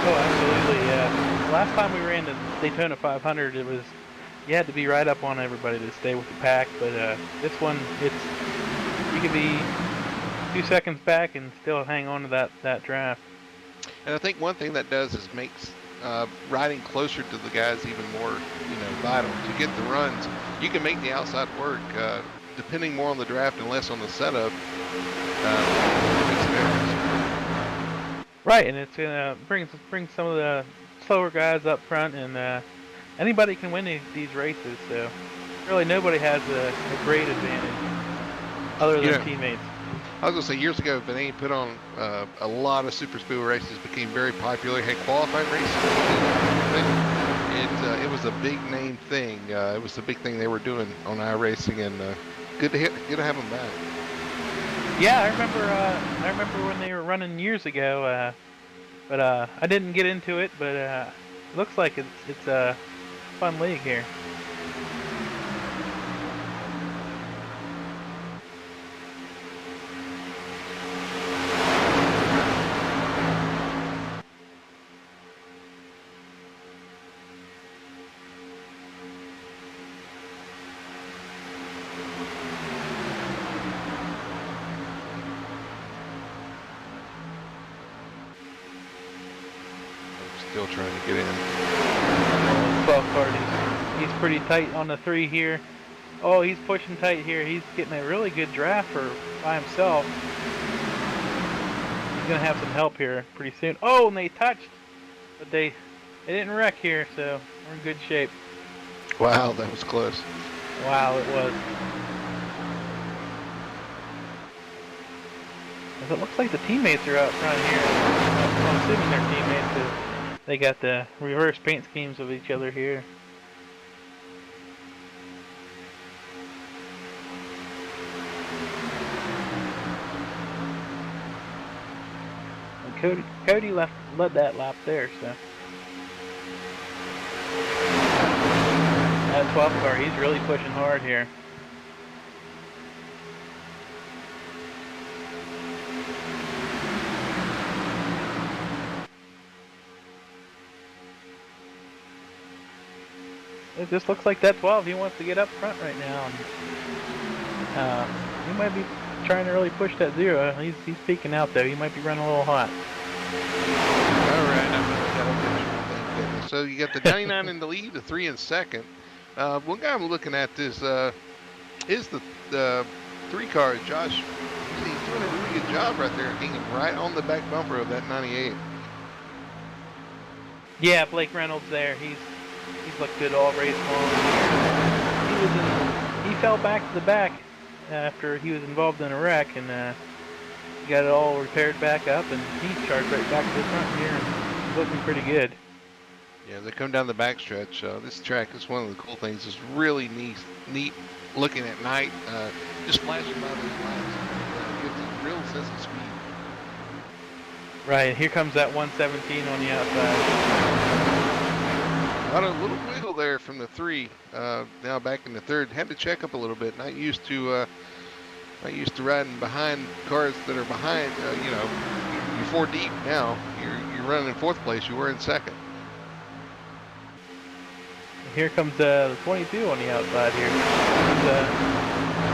Oh, absolutely, yeah. Last time we ran the Daytona 500, it was, you had to be right up on everybody to stay with the pack, but this one, you could be 2 seconds back and still hang on to that draft. And I think one thing that does is makes riding closer to the guys even more, vital. To get the runs, you can make the outside work, depending more on the draft and less on the setup. It makes a difference. Right, and it's gonna bring some of the slower guys up front, and anybody can win these races. So really, nobody has a great advantage other than teammates. I was gonna say, years ago, Vidane put on a lot of super speedway races, became very popular, had qualifying races. It was a big name thing. It was the big thing they were doing on iRacing, and good to have them back. Yeah, I remember when they were running years ago, but I didn't get into it. But it looks like it's a fun league here. Still trying to get in. 12 car, he's pretty tight on the 3 here. Oh, he's pushing tight here. He's getting a really good draft by himself. He's gonna have some help here pretty soon. Oh, and they touched, but they didn't wreck here, so we're in good shape. Wow, that was close. Wow, it was. It looks like the teammates are out front here. I'm assuming they're teammates. They got the reverse paint schemes of each other here. And Cody led that lap there, so. That 12 car, he's really pushing hard here. It just looks like that 12, he wants to get up front right now. And, he might be trying to really push that 0. He's peeking out though. He might be running a little hot. Alright, so you got the 99 in the lead, the 3 in second. One guy I'm looking at is the 3 car, Josh. He's doing a really good job right there, hanging right on the back bumper of that 98. Yeah, Blake Reynolds there. He's looked good all race long. He fell back to the back after he was involved in a wreck, and he got it all repaired back up, and he charged right back to the front here, and he's looking pretty good. Yeah, they come down the backstretch. This track is one of the cool things. It's really neat looking at night. Just flashing by those lights gives a real sense of speed. Right, here comes that 117 on the outside. Got a little wiggle there from the 3. Now back in the 3rd. Had to check up a little bit. Not used to riding behind cars that are behind. You know, you're 4 deep now. You're running in 4th place. You were in 2nd. Here comes the 22 on the outside here. He's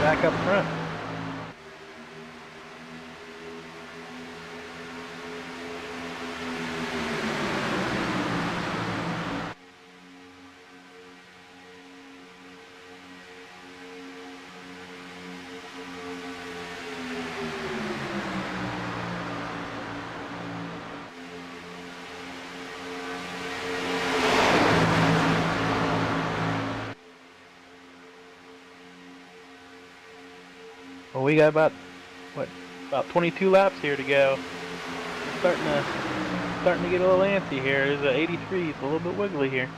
back up front. Well, we got about 22 laps here to go. We're starting to get a little antsy here. There's a 83. It's a little bit wiggly here.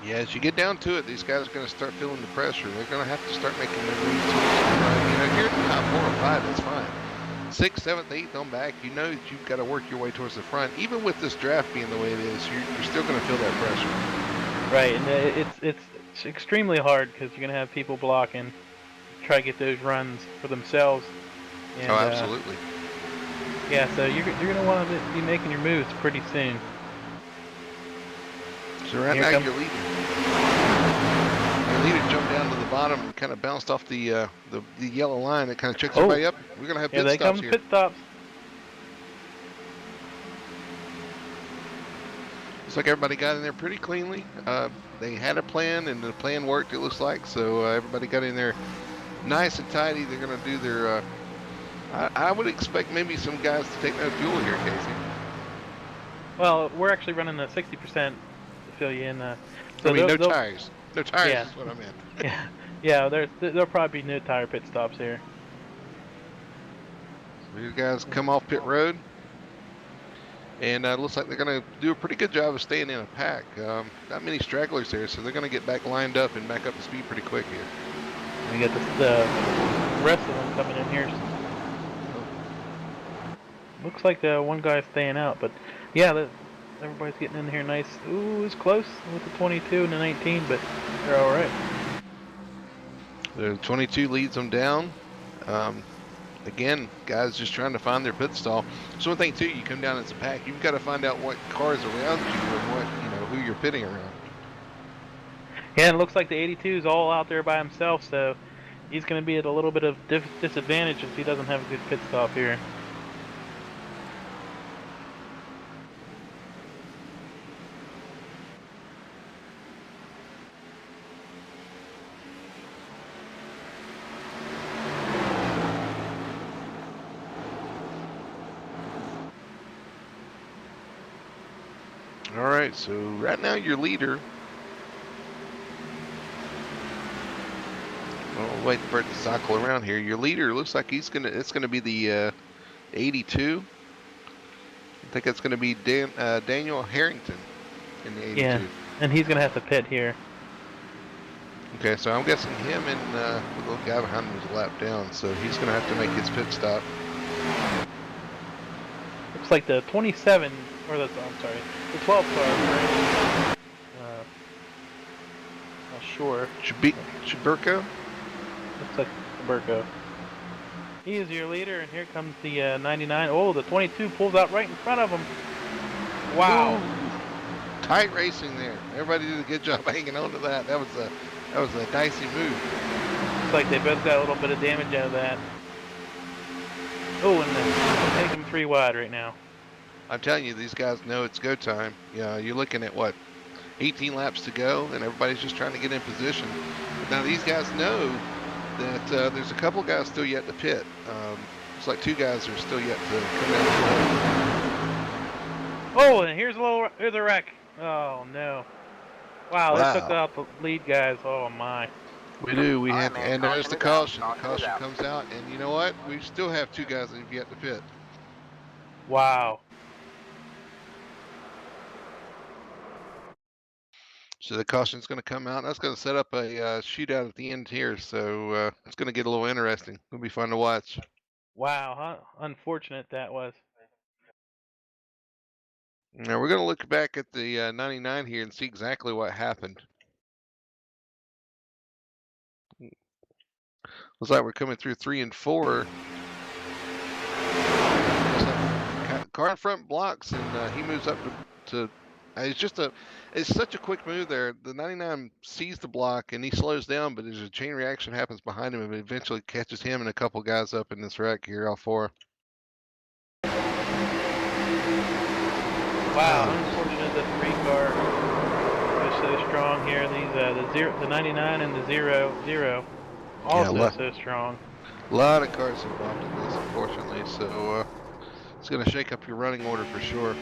Yeah, as you get down to it, these guys are going to start feeling the pressure. They're going to have to start making their moves. You know, here in the top 4 or 5, that's fine. 6th, 7th, 8th on back, you know that you've got to work your way towards the front. Even with this draft being the way it is, you're still going to feel that pressure. Right, and it's extremely hard because you're going to have people blocking, try to get those runs for themselves. And, oh, absolutely. Yeah, so you're going to want to be making your moves pretty soon. So right now you're leading. Your leader jumped down to the bottom and kind of bounced off the yellow line. It kind of checks everybody up. We're going to have pit stops here. Yeah, they come pit stops. Looks like everybody got in there pretty cleanly. They had a plan, and the plan worked, it looks like. So everybody got in there nice and tidy. They're going to do their... I would expect maybe some guys to take no fuel here, Casey. Well, we're actually running a 60% to fill you in. So I mean, no tires. No tires yeah. is what I meant. Yeah, there'll probably be no tire pit stops here. So these guys come off pit road. And it looks like they're going to do a pretty good job of staying in a pack. Not many stragglers there, so they're going to get back lined up and back up to speed pretty quick here. We got the rest of them coming in here. Looks like one guy's staying out, but yeah, everybody's getting in here nice. Ooh, it's close with the 22 and the 19, but they're all right. The 22 leads them down. Again, guys just trying to find their pit stall. So one thing too, you come down as a pack, you've got to find out what cars around you and what, who you're pitting around. Yeah, and it looks like the 82 is all out there by himself, so he's going to be at a little bit of disadvantage if he doesn't have a good pit stop here. All right, so right now your leader. I'll wait for it to cycle around here. Your leader looks like it's gonna be the 82. I think it's gonna be Daniel Harrington in the 82. Yeah, and he's gonna have to pit here. Okay, so I'm guessing him and the little guy behind him is a lap down, so he's gonna have to make his pit stop. Looks like the 27, or the 12 car, right? Not sure. Schuberko? Looks like Burko. He is your leader, and here comes the 99. Oh, the 22 pulls out right in front of him. Wow. Ooh. Tight racing there. Everybody did a good job hanging on to that. That was a dicey move. Looks like they both got a little bit of damage out of that. Oh, and they're taking them 3 wide right now. I'm telling you, these guys know it's go time. Yeah, you're looking at what, 18 laps to go, and everybody's just trying to get in position. But now these guys know that there's a couple guys still yet to pit. It's like 2 guys are still yet to come out. Oh, and here's a wreck. Oh no! Wow, they took out the lead guys. Oh my! We do. We have, man, and there's the caution. The Caution is caution out. comes out, and you know what? We still have 2 guys that have yet to pit. Wow. So the caution's going to come out. That's going to set up a shootout at the end here. So it's going to get a little interesting. It'll be fun to watch. Wow, how unfortunate that was. Now we're going to look back at the 99 here and see exactly what happened. Looks like we're coming through 3 and 4. Car in front blocks, and he moves up to it's such a quick move there. The 99 sees the block and he slows down, but there's a chain reaction happens behind him and it eventually catches him and a couple guys up in this wreck here, all 4. Wow, unfortunate that the 3 car was so strong here. These the 99 and the 00 also so strong. A lot of cars involved in this, unfortunately, so it's going to shake up your running order for sure.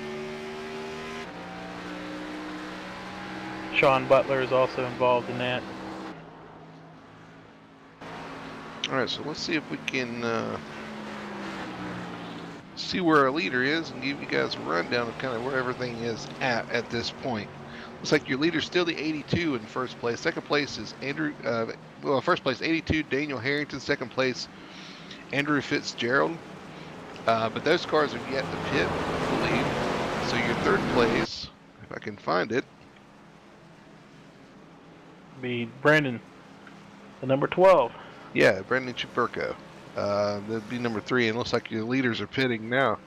Sean Butler is also involved in that. All right, so let's see if we can see where our leader is and give you guys a rundown of kind of where everything is at this point. Looks like your leader's still the 82 in first place. Second place is first place 82, Daniel Harrington. Second place, Andrew Fitzgerald. But those cars have yet to pit, I believe. So your third place, if I can find it, be Brandon, the number 12. Yeah, Brendan Chuperko. That'd be number 3, and looks like your leaders are pitting now.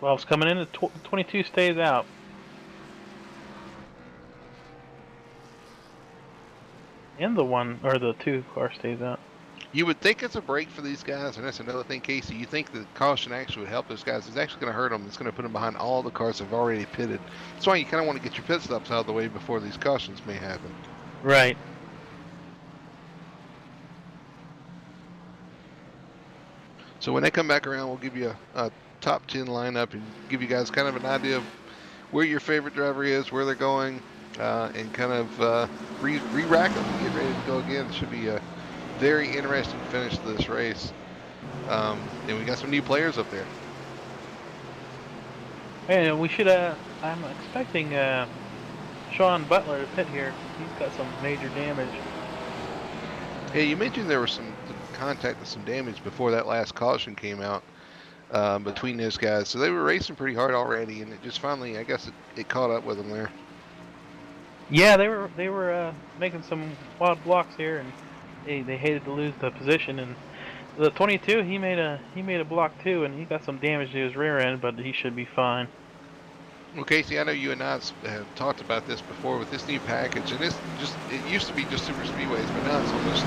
12's coming in, 22 stays out. And the 2 car stays out. You would think it's a break for these guys, and that's another thing, Casey. You think the caution actually would help those guys. It's actually going to hurt them. It's going to put them behind all the cars that have already pitted. That's why you kind of want to get your pit stops out of the way before these cautions may happen. Right. So when they come back around, we'll give you a top 10 lineup and give you guys kind of an idea of where your favorite driver is, where they're going, and kind of re-rack them and get ready to go again. It should be a very interesting finish to this race. And we got some new players up there. And we should, I'm expecting Sean Butler to pit here. He's got some major damage. Yeah, you mentioned there was some contact and some damage before that last caution came out between those guys. So they were racing pretty hard already, and it just finally, I guess, it caught up with them there. Yeah, they were making some wild blocks here, and they hated to lose the position. And the 22, he made a block too, and he got some damage to his rear end, but he should be fine. Well, Casey, I know you and I have talked about this before with this new package, and it used to be just super speedways, but now it's almost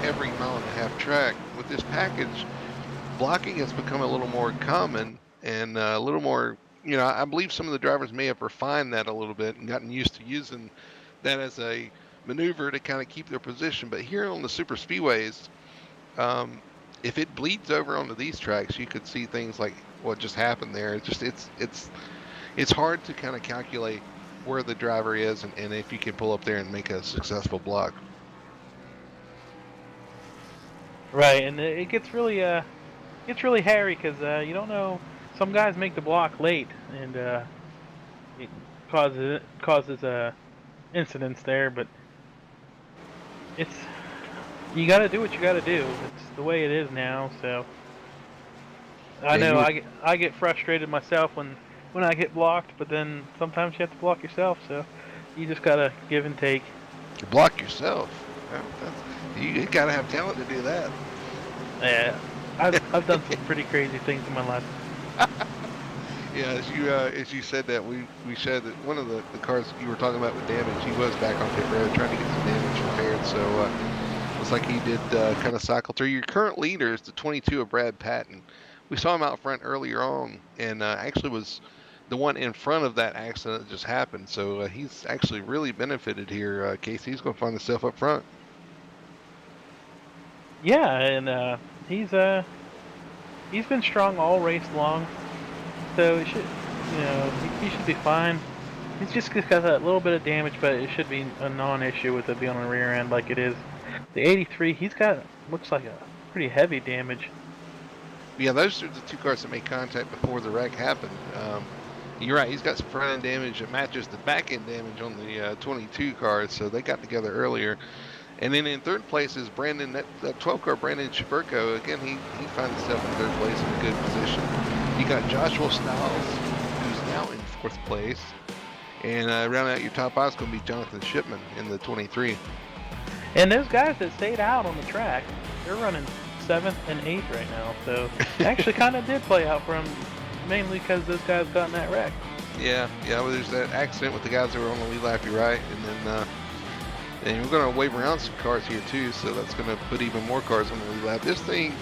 every mile-and-a-half track. With this package, blocking has become a little more common and a little more, I believe some of the drivers may have refined that a little bit and gotten used to using that as a maneuver to kind of keep their position. But here on the super speedways, if it bleeds over onto these tracks, you could see things like what just happened there. It's hard to kind of calculate where the driver is and if you can pull up there and make a successful block. Right, and it gets really hairy because you don't know. Some guys make the block late, and it causes incidents there. But you got to do what you got to do. It's the way it is now. So I know I get frustrated myself when I get blocked, but then sometimes you have to block yourself. So you just gotta give and take. You block yourself. You gotta have talent to do that. Yeah, I've done some pretty crazy things in my life. Yeah, as you said that, we said that one of the cars you were talking about with damage, he was back on pit road trying to get some damage repaired. So looks like he did kind of cycle through. Your current leader is the 22 of Brad Patton. We saw him out front earlier on, and actually was the one in front of that accident that just happened. So he's actually really benefited here. Casey, he's going to find himself up front. Yeah, and he's been strong all race long, so it should, he should be fine. He's just got that little bit of damage, but it should be a non-issue with it being on the rear end like it is. The 83, he's got looks like a pretty heavy damage. Yeah, those are the 2 cars that made contact before the wreck happened. You're right, he's got some front end damage that matches the back end damage on the 22 cars, so they got together earlier. And then in third place is Brandon, that 12 car Brandon Chuperko. Again, he finds himself in third place in a good position. You got Joshua Stiles, who's now in 4th place. And rounding out your top 5 is going to be Jonathan Shipman in the 23. And those guys that stayed out on the track, they're running 7th and 8th right now. So actually kind of did play out for them, mainly because those guys got in that wreck. Yeah, well, there's that accident with the guys that were on the lead lap, you're right. And then and we're going to wave around some cars here too, so that's going to put even more cars on the lead lap. This thing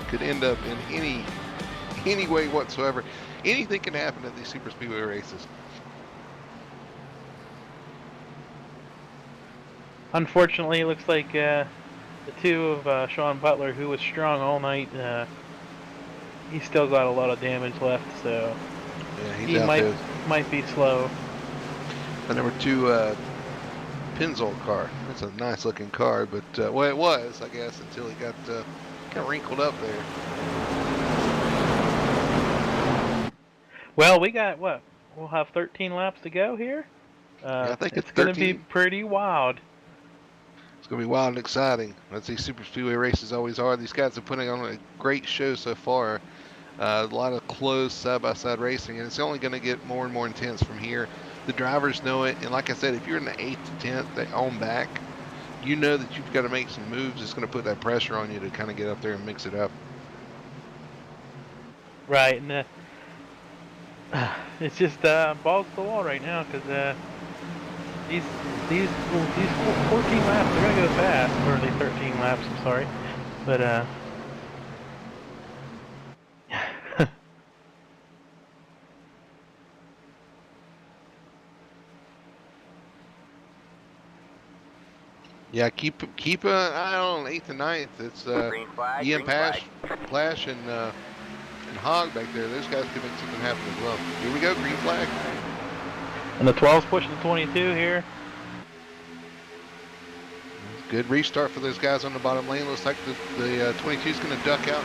could end up in any way whatsoever. Anything can happen at these super speedway races. Unfortunately, it looks like the two of Sean Butler, who was strong all night, he's still got a lot of damage left, so Yeah, he's he out there. might be slow. The number 2 Pennzoil car. That's a nice looking car, but well, it was, I guess, until he got kind of wrinkled up there. Well, we got what? We'll have 13 laps to go here. Yeah, I think it's it's going to be 13. pretty wild. It's going to be wild and exciting. That's these super speedway races always are. These guys are putting on a great show so far. A lot of close side-by-side racing, and it's only going to get more and more intense from here. The drivers know it, and like I said, if you're in the 8th to 10th on back, you know that you've got to make some moves. It's going to put that pressure on you to kind of get up there and mix it up. Right, and it's just balls to the wall right now because these 14 laps, they're going to go fast, or the 13 laps, I'm sorry, but Yeah, keep an eye on 8th and 9th. It's Green flag, Ian green flag. Plash and Hogg back there. Those guys can make something happen as well. Here we go, green flag. and the 12's pushing the 22 here. Good restart for those guys on the bottom lane. Looks like the 22 is going to duck out,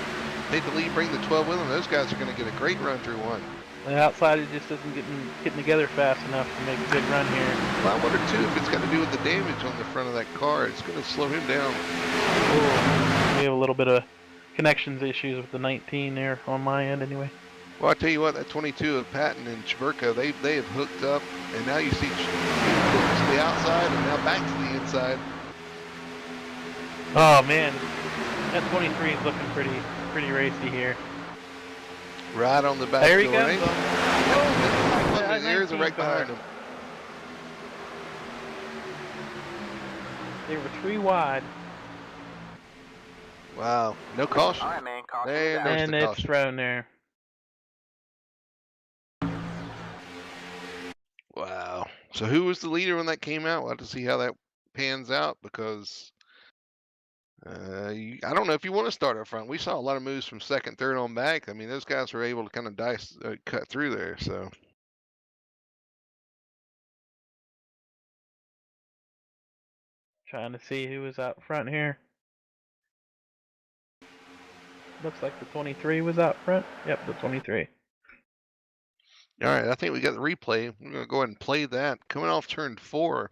take the lead, bring the 12 with them. Those guys are going to get a great run through one. The outside, it just isn't getting together fast enough to make a good run here. Well, I wonder too if it's got to do with the damage on the front of that car. It's going to slow him down. We have a little bit of connections issues with the 19 there on my end anyway. Well, I tell you what, that 22 of Patton and Cheverko, they have hooked up, and now you see to the outside and now back to the inside. Oh man, that 23 is looking pretty racy here. Right on the back There he door. goes. Oh, there's a wreck behind him. They were 3 wide. Wow, no caution. All right, man. Caution And is out. there's And the it's caution. thrown there. Wow. So who was the leader when that came out? We'll have to see how that pans out because I don't know if you want to start up front. We saw a lot of moves from 2nd, 3rd on back. I mean, those guys were able to kind of cut through there. So Trying to see who was out front here. Looks like the 23 was out front. Yep, the 23. all right, I think we got the replay. We're going to go ahead and play that. Coming off turn 4,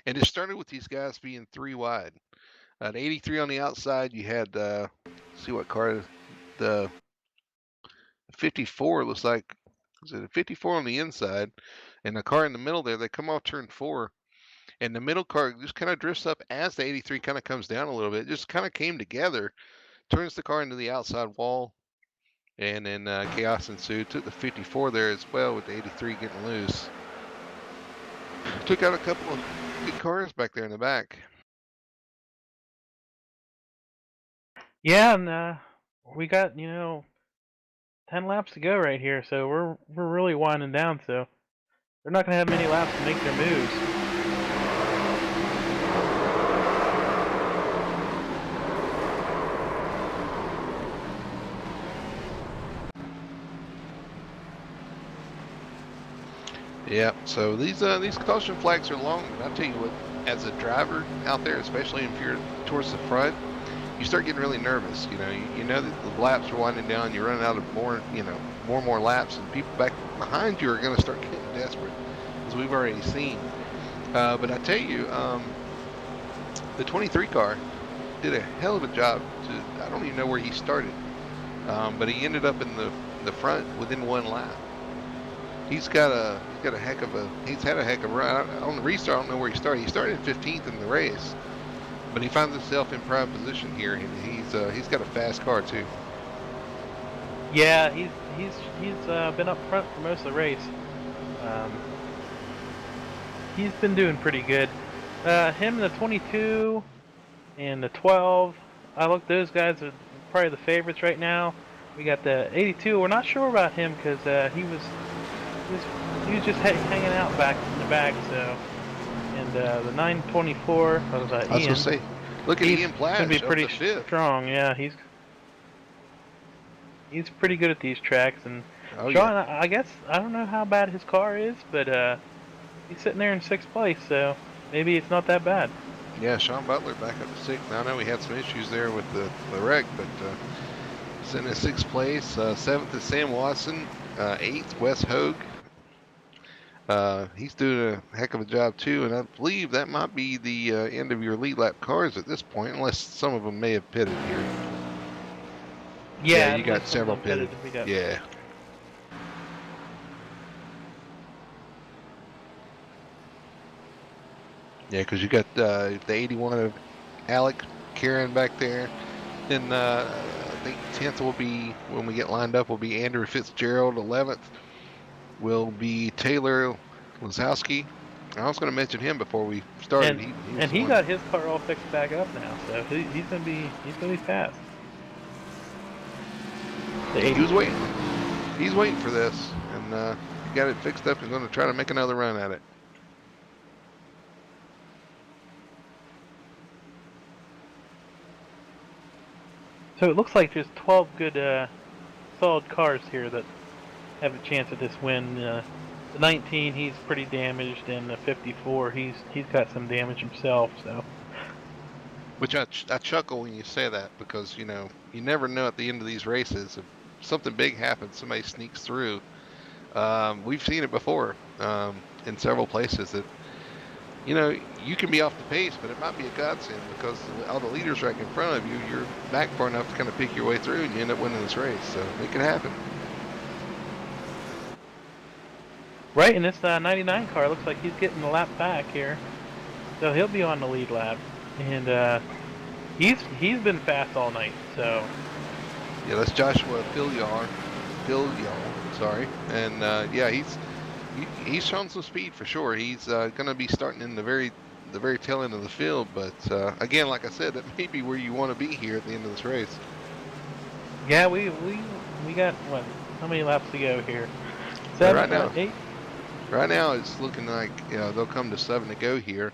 and it started with these guys being 3 wide. At 83 on the outside, you had, see what car, the 54 looks like, is it a 54 on the inside? And the car in the middle there, they come off turn 4, and the middle car just kind of drifts up as the 83 kind of comes down a little bit. It just kind of came together, turns the car into the outside wall, and then chaos ensued. Took the 54 there as well with the 83 getting loose. Took out a couple of good cars back there in the back. Yeah, and we got 10 laps to go right here, so we're really winding down. So they're not going to have many laps to make their moves. Yeah, so these caution flags are long, but I'll tell you what, as a driver out there, especially if you're towards the front, you start getting really nervous. You know that the laps are winding down, you're running out of more and more laps, and people back behind you are going to start getting desperate, as we've already seen. But I tell you, the 23 car did a hell of a job. I don't even know where he started, but he ended up in the the front within 1 lap. He's had a heck of a run. On the restart, I don't know where he started. He started 15th in the race, but he finds himself in prime position here, and he's got a fast car too. Yeah, he's been up front for most of the race. He's been doing pretty good. Him, the 22 and the 12. I look, those guys are probably the favorites right now. We got the 82. We're not sure about him because he was just hanging out back in the back. So, and the 924 was I was Ian. gonna say, look at Ian Plash. Gonna be pretty up to 5th. strong. Yeah, he's pretty good at these tracks. And Oh, Sean, yeah. I guess I don't know how bad his car is, but he's sitting there in 6th place, so maybe it's not that bad. Yeah, Sean Butler back up to 6th. Now I know we had some issues there with the wreck, but sitting in 6th place. 7th is Sam Watson. 8th, Wes Hogue. He's doing a heck of a job too, and I believe that might be the end of your lead lap cars at this point, unless some of them may have pitted here. Yeah, you got several pitted. Yeah. Yeah, because you got the 81 of Alec Karen back there. Then I think 10th will be, when we get lined up, will be Andrew Fitzgerald. 11th will be Taylor Lazowski. I was going to mention him before we started. He got his car all fixed back up now, so he's gonna be fast. He was waiting. He's waiting for this, and he got it fixed up. He's going to try to make another run at it. So it looks like there's 12 good, solid cars here that have a chance at this win. The 19, he's pretty damaged, and the 54, he's got some damage himself. So, which I chuckle when you say that, because you never know at the end of these races if something big happens, somebody sneaks through. We've seen it before in several places that you can be off the pace, but it might be a godsend because all the leaders right in front of you, you're back far enough to kind of pick your way through, and you end up winning this race. So it can happen. right, and this 99 car looks like he's getting the lap back here, so he'll be on the lead lap, and he's been fast all night. So yeah, that's Joshua Filyar, sorry, and yeah, he's shown some speed for sure. He's going to be starting in the very tail end of the field, but again, like I said, that may be where you want to be here at the end of this race. yeah, we got what? How many laps to go here? 7, right now, 8. Right now, it's looking like they'll come to 7 to go here.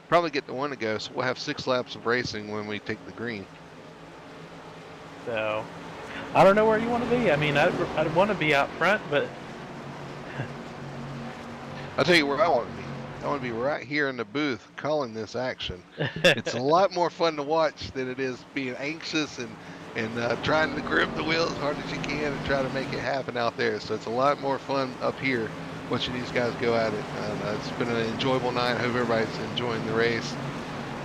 Probably get to 1 to go, so we'll have 6 laps of racing when we take the green. So I don't know where you want to be. I mean, I'd want to be out front, but I'll tell you where I want to be. I want to be right here in the booth calling this action. It's a lot more fun to watch than it is being anxious and trying to grip the wheel as hard as you can and try to make it happen out there. So it's a lot more fun up here watching these guys go at it. It's been an enjoyable night. I hope everybody's enjoying the race.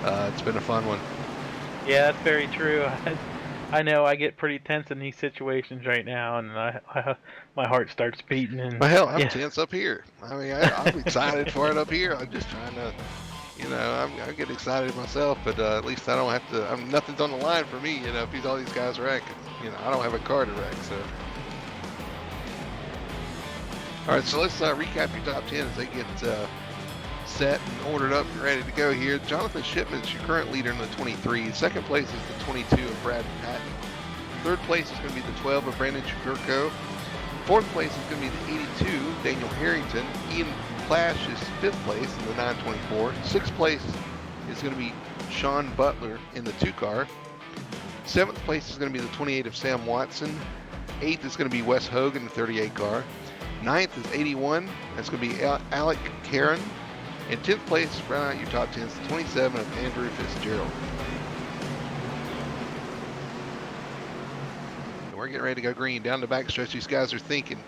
It's been a fun one. yeah, that's very true. I know I get pretty tense in these situations right now, and my heart starts beating. And Well, hell, I'm yeah. tense up here. I mean, I'm excited for it up here. I'm just trying to, I get excited myself, but at least I don't have to. Nothing's on the line for me. If all these guys wreck, I don't have a car to wreck. So, all right, so let's recap your top 10 as they get set and ordered up and ready to go here. Jonathan Shipman's your current leader in the 23. Second place is the 22 of Brad Patton. Third place is going to be the 12 of Brandon Chugurko. Fourth place is going to be the 82, Daniel Harrington. Ian Plash is 5th place in the 924. Sixth place is going to be Sean Butler in the 2 car. 7th place is going to be the 28 of Sam Watson. 8th is going to be Wes Hogue in the 38 car. 9th is 81. That's going to be Alec Karen. In 10th place, round out your top 10, is the 27 of Andrew Fitzgerald. And we're getting ready to go green. Down the backstretch, these guys are thinking,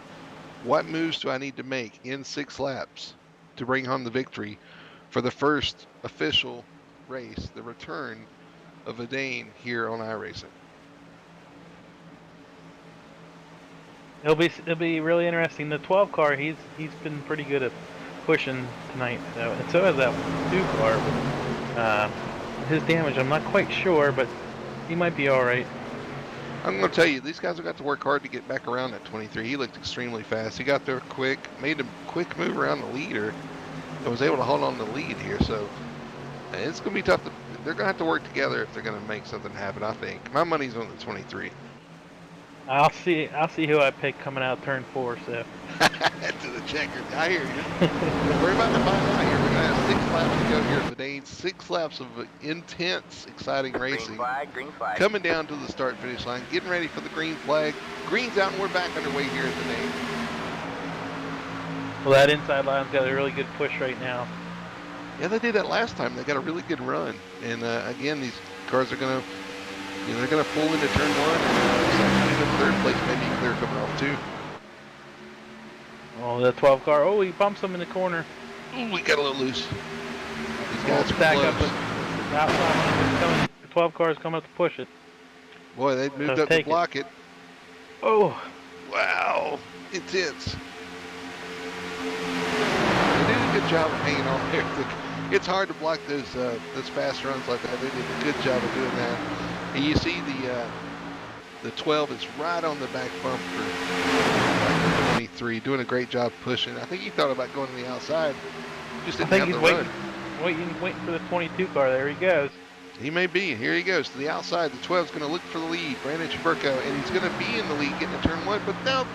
what moves do I need to make in 6 laps to bring home the victory for the first official race, the return of Vidane here on iRacing? It'll be really interesting. The 12 car, he's been pretty good at pushing tonight, and so has that 2 car. His damage, I'm not quite sure, but he might be all right. I'm going to tell you, these guys have got to work hard to get back around at 23. He looked extremely fast. He got there quick, made a quick move around the leader, and was able to hold on to the lead here. So it's going to be tough. They're going to have to work together if they're going to make something happen, I think. My money's on the 23. I'll see who I pick coming out turn 4. So To the checker. I hear you. We're about to find out here. We're going to have 6 laps to go here at Vidane. 6 laps of intense, exciting racing. Green flag. Coming down to the start-finish line, getting ready for the green flag. Green's out, and we're back underway here at Vidane. well, that inside line's got a really good push right now. Yeah, they did that last time. They got a really good run. And again, these cars are going to, they're going to pull into turn 1. And the third place maybe clear coming off too. Oh, the 12 car. Oh, he bumps him in the corner. Ooh, we got a little loose. These guys are Stack up close. with the outside. The 12 cars coming up to push it. Boy, they moved Let's up to take it. block it. Oh, Wow, intense. They did a good job of hanging on there. It's hard to block those fast runs like that. They did a good job of doing that. And you see the 12 is right on the back bumper. 23 doing a great job pushing. I think he thought about going to the outside. Just I didn't think have he's the run. waiting for the 22 car. There he goes. He may be. Here he goes to the outside. The 12 is going to look for the lead. Brandon Schuberko, and he's going to be in the lead getting to turn 1. But now,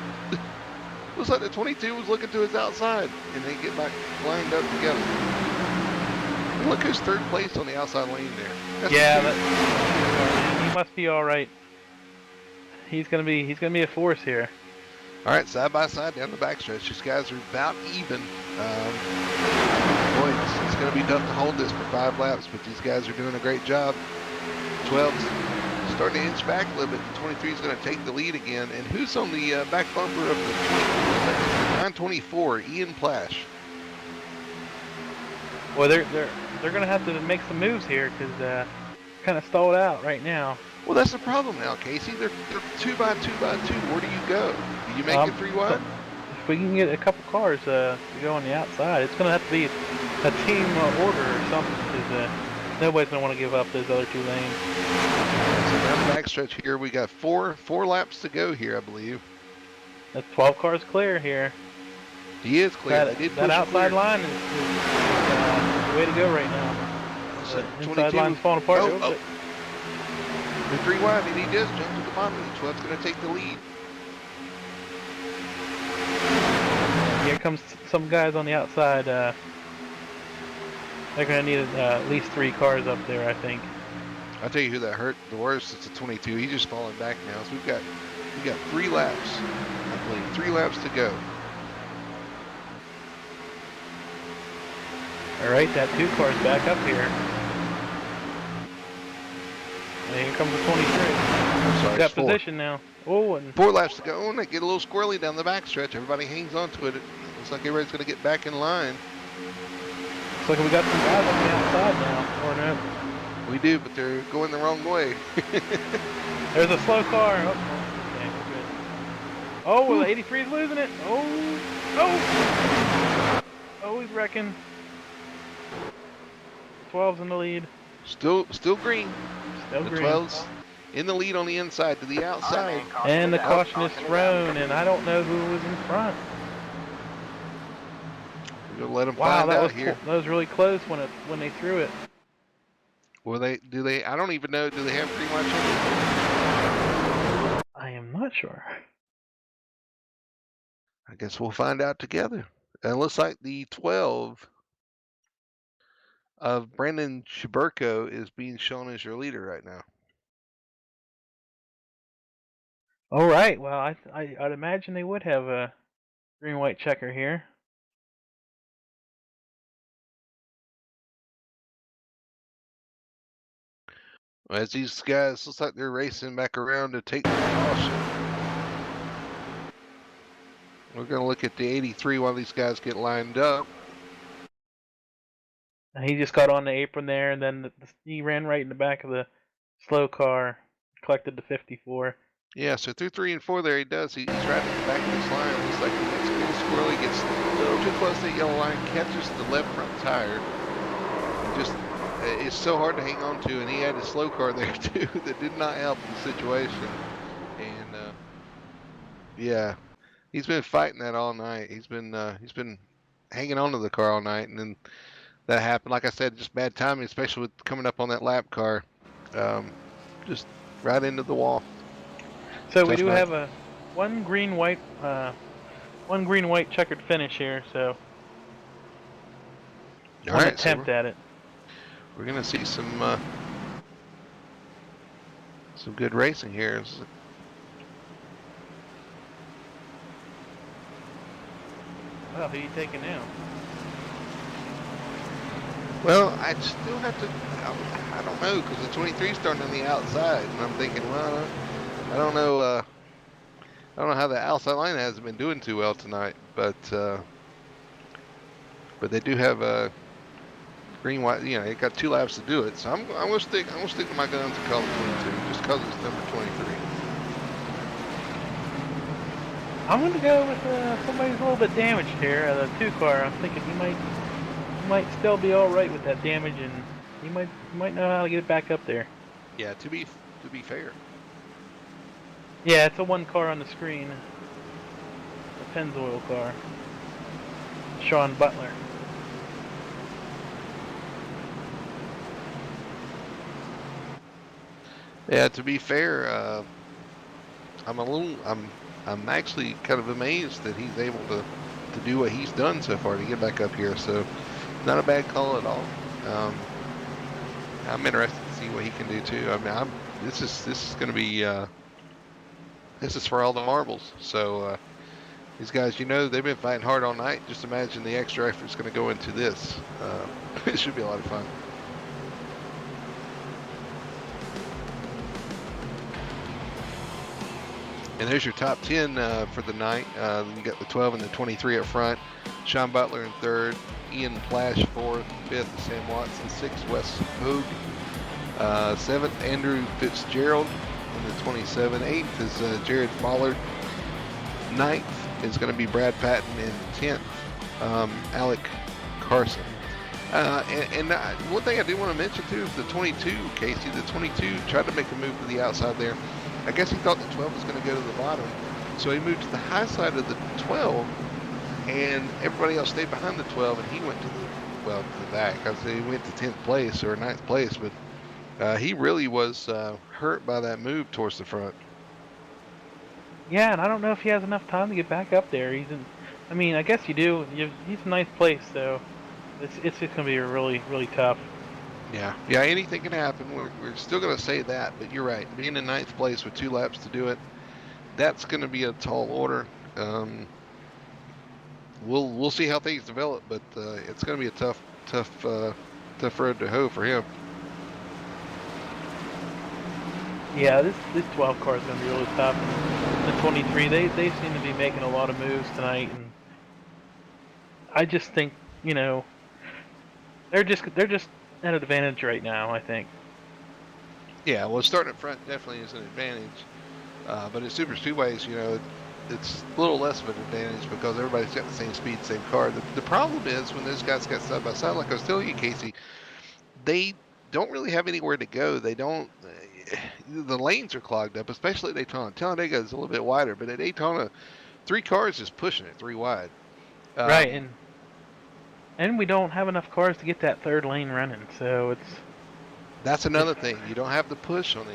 looks like the 22 was looking to his outside, and they get back lined up together. And look who's third place on the outside lane there. That's He must be all right. He's gonna be a force here. all right, side by side down the backstretch. These guys are about even. Boy, it's going to be tough to hold this for 5 laps, but these guys are doing a great job. 12's starting to inch back a little bit. The 23 is going to take the lead again. And who's on the back bumper of the 924? Ian Plash. Well, they're gonna have to make some moves here because kind of stalled out right now. Well, that's the problem now, Casey. They're 2 by 2 by 2. Where do you go? Do you make it 3 wide? If we can get a couple cars to go on the outside, it's gonna have to be a team order or something because nobody's gonna want to give up those other 2 lanes. So down the backstretch here, we got four laps to go here, I believe. That 12 cars clear here. He is clear. They did That push outside clear. line is the way to go right now. So The 22 inside line's falling apart. Oh. They're 3 wide, and he does jump to the bottom. The 12's going to take the lead. Here comes some guys on the outside. They're gonna need at least 3 cars up there, I think. I'll tell you who that hurt the worst. It's a 22. He's just falling back now. So we got 3 laps, I believe. 3 laps to go. All right, that 2 car's back up here. And here comes the 23. I'm sorry, Got it's 4. position now. Oh, and 4 laps to go, and they get a little squirrely down the backstretch. Everybody hangs on to it. It looks like everybody's going to get back in line. looks like we got some guys on the outside now. Or no. We do, but they're going the wrong way. There's a slow car. Oh, okay, we're good. Oh, well, the 83 is losing it. Oh, he's wrecking. 12's in the lead. Still green. Still The green. 12's in the lead on the inside to the outside. And the caution is thrown, and I don't know who was in front. We're gonna let them Wow, find that out was here. that was really close when they threw it. Well, I don't even know. Do they have green light checkers? I am not sure. I guess we'll find out together. And it looks like the 12 of Brandon Schuberko is being shown as your leader right now. All right. Well, I'd imagine they would have a green-white checker here. As these guys, looks like they're racing back around to take the caution. We're going to look at the 83 while these guys get lined up. He just got on the apron there, and then he ran right in the back of the slow car, collected the 54. Yeah, so through 3 and 4 there he does. He's right at the back of this line. Looks like it's a little squirrely, gets a little too close to the yellow line, catches the left front tire. And just, it's so hard to hang on to, and he had a slow car there too that did not help the situation. And yeah, he's been fighting that all night. He's been hanging on to the car all night, and then that happened. Like I said, just bad timing, especially with coming up on that lap car. Just right into the wall. So we Tough do night. have a one green white checkered finish here. So All one right, so attempt at it. we're gonna see some good racing here. Well, who are you taking now? Well, I still have to. I don't know because the 23 is starting on the outside, and I'm thinking, well, I don't know. I don't know how the outside line hasn't been doing too well tonight, but they do have a green white. You know, they got 2 laps to do it, so I'm gonna stick with my guns and call it 22 just because it's number 23. I'm going to go with somebody who's a little bit damaged here. The 2 car. I'm thinking he might still be all right with that damage, and he might know how to get it back up there. Yeah, to be fair. Yeah, it's a 1 car on the screen. The Pennzoil car. Sean Butler. Yeah, to be fair, I'm actually kind of amazed that he's able to do what he's done so far to get back up here. So, not a bad call at all. I'm interested to see what he can do too. I mean, this is going to be this is for all the marbles. So these guys, you know, they've been fighting hard all night. Just imagine the extra effort is going to go into this. It should be a lot of fun. And there's your top 10 for the night. You got the 12 and the 23 up front. Sean Butler in third. Ian Plash fourth. Fifth, Sam Watson. Sixth, Wes Hogue. Seventh, Andrew Fitzgerald in the 27. Eighth is Jared Pollard. Ninth is going to be Brad Patton. And 10th, Alec Carson. And one thing I do want to mention too is the 22, Casey. The 22 tried to make a move to the outside there. I guess he thought the 12 was going to go to the bottom, so he moved to the high side of the 12, and everybody else stayed behind the 12, and he went to the back. I would say he went to 10th place or 9th place, but he really was hurt by that move towards the front. Yeah, and I don't know if he has enough time to get back up there. I mean, I guess you do. He's in 9th place, so it's just going to be really, really tough. Yeah, anything can happen. We're still going to say that, but you're right. Being in 9th place with 2 laps to do it, that's going to be a tall order. We'll see how things develop, but it's going to be a tough road to hoe for him. Yeah, this 12 car is going to be really tough. And the 23, they seem to be making a lot of moves tonight, and I just think, you know, they're just at an advantage right now, I think. Yeah, well, starting up front definitely is an advantage, but at Super Speedways, you know, it's a little less of an advantage because everybody's got the same speed, same car. The problem is when those guys got side by side, like I was telling you, Casey, they don't really have anywhere to go. They don't. The lanes are clogged up, especially at Daytona. Talladega is a little bit wider, but at Daytona, 3 cars is pushing it 3 wide. Right, and we don't have enough cars to get that 3rd lane running, so that's another thing. You don't have the push on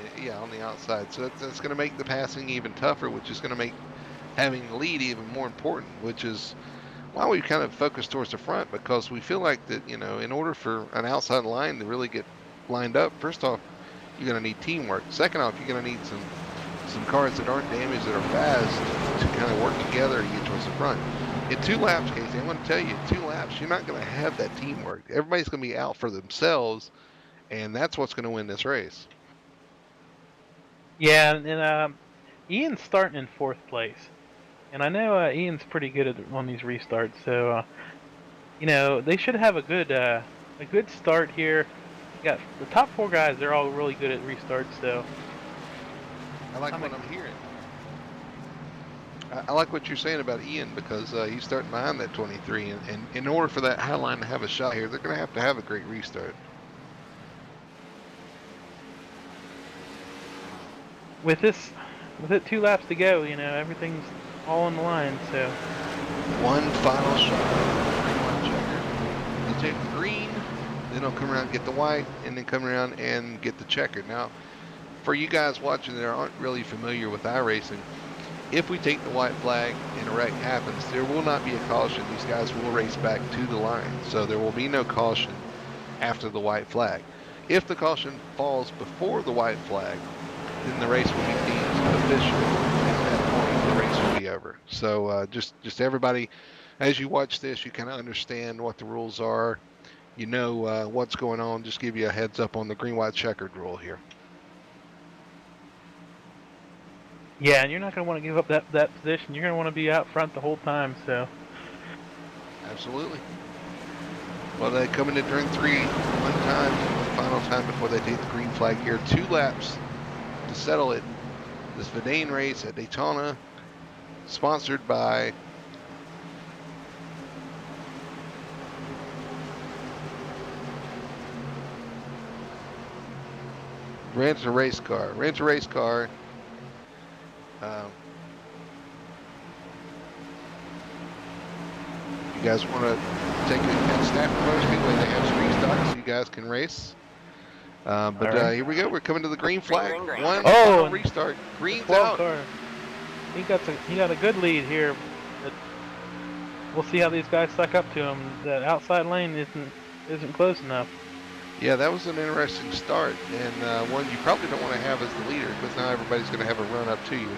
the outside, so that's going to make the passing even tougher, which is going to make having the lead even more important, which is why we kind of focus towards the front, because we feel like that, you know, in order for an outside line to really get lined up, first off, you're going to need teamwork. Second off, you're going to need some cars that aren't damaged, that are fast, to kind of work together and get towards the front. In 2 laps, Casey, I'm going to tell you, in 2 laps, you're not going to have that teamwork. Everybody's going to be out for themselves, and that's what's going to win this race. Yeah, and Ian's starting in 4th place, and I know Ian's pretty good on these restarts. So, you know, they should have a good start here. You got the top 4 guys; they're all really good at restarts. So I like what I'm hearing. I like what you're saying about Ian because he's starting behind that 23, and in order for that high line to have a shot here, they're going to have a great restart. With it 2 laps to go, you know, everything's all on the line. So One final shot. Green, white, checker. They'll take the green, then they'll come around and get the white, and then come around and get the checker. Now, for you guys watching that aren't really familiar with iRacing, if we take the white flag and a wreck happens, there will not be a caution. These guys will race back to the line, so there will be no caution after the white flag. If the caution falls before the white flag, then the race will be deemed official. At that point, the race will be over. So just everybody, as you watch this, you kind of understand what the rules are. You know what's going on. Just give you a heads up on the green, white, checkered rule here. yeah, and you're not going to want to give up that position. You're going to want to be out front the whole time. So Absolutely. Well, they come into turn 3 one final time before they take the green flag here. 2 laps to settle it. This Vidane race at Daytona, sponsored by Rent a Race Car. Rent a Race Car. You guys want to take a at Stafford Motor Speedway? They have street stock, so you guys can race. But here we go. We're coming to the green flag. Green, green, green. One Oh, final and restart. Green's 12 out. car. He got a good lead here. But we'll see how these guys suck up to him. That outside lane isn't close enough. Yeah, that was an interesting start, and one you probably don't want to have as the leader because now everybody's going to have a run up to you.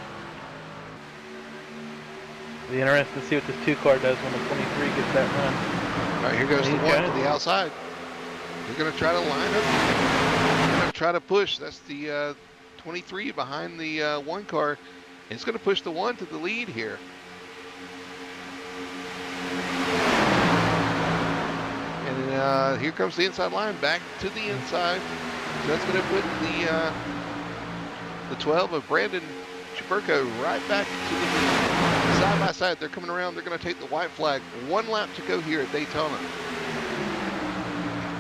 Be interested to see what this 2 car does when the 23 gets that run. All right, here goes the He's one got to it. the outside. They're going to try to line up. They're going to try to push. That's the 23 behind the 1 car. It's going to push the 1 to the lead here. And here comes the inside line back to the inside. So that's going to put the 12 of Brandon Chuberko right back to the lead. Side by side, they're coming around. They're going to take the white flag. 1 lap to go here at Daytona.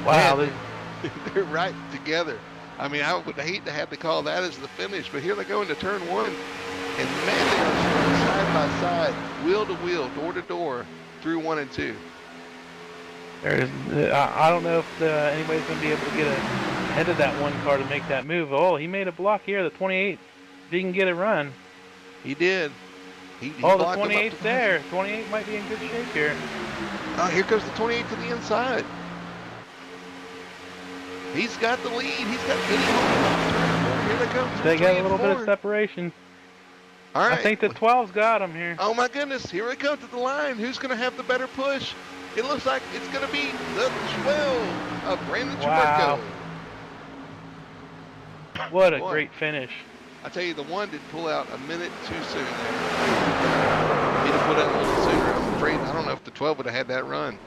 Wow, Man, they're right together. I mean, I would hate to have to call that as the finish, but here they go into turn 1. And man, they are side by side, wheel to wheel, door to door, through 1 and 2. I don't know if anybody's going to be able to get ahead of that 1 car to make that move. Oh, he made a block here, the 28. If he can get a run. He did. He Oh, the blocked him up 28's to there. 28 might be in good shape here. Oh, here comes the 28 to the inside. He's got the lead. He's got good hold. Here they go. They got a little bit of separation. All right. I think the 12's got him here. Oh my goodness, here we come to the line. Who's going to have the better push? It looks like it's going to be the 12 of Brandon Wow. Chuberko. What a Boy. great finish. I tell you, the 1 did pull out a minute too soon there. He'd have put out a little sooner. I'm afraid, I don't know if the 12 would have had that run.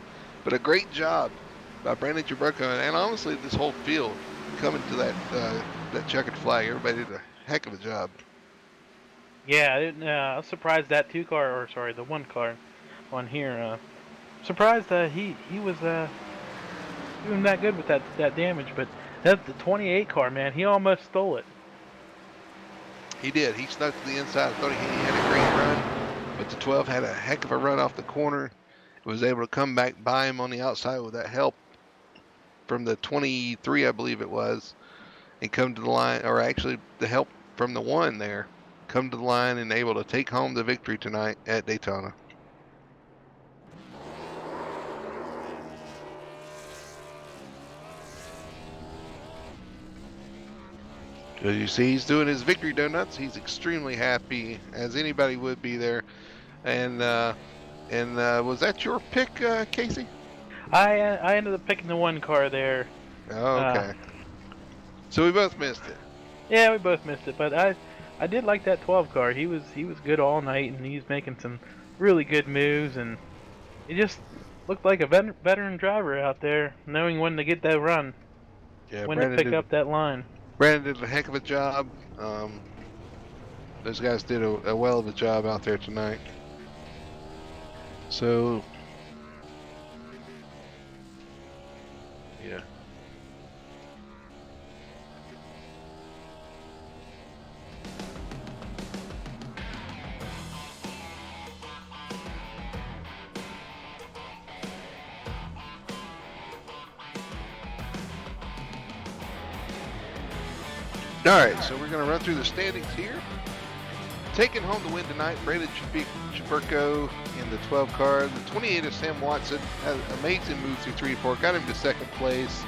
But a great job by Brandon Chuberko, and honestly, this whole field coming to that checkered flag. Everybody did a heck of a job. Yeah, I was surprised that 2 car, or sorry, the 1 car on here. Surprised he was doing that good with that damage, but that's the 28 car, man. He almost stole it. He did. He snuck to the inside. I thought he had a great run, but the 12 had a heck of a run off the corner. Was able to come back by him on the outside with that help from the 23, I believe it was, and come to the line, or actually the help from the 1 there, come to the line and able to take home the victory tonight at Daytona. As you see, he's doing his victory donuts. He's extremely happy, as anybody would be there. And was that your pick, Casey? I ended up picking the 1 car there. Oh, okay. So we both missed it. Yeah, we both missed it, but I did like that 12 car. He was good all night, and he's making some really good moves, and he just looked like a veteran driver out there, knowing when to get that run, Yeah, when to pick up that line. Brandon did a heck of a job. those guys did a well of a job out there tonight. So, yeah. All right, so we're going to run through the standings here. Taking home the win tonight, Brandon Chaburko in the 12 car. The 28 of Sam Watson had an amazing move through 3 and 4, got him to second place.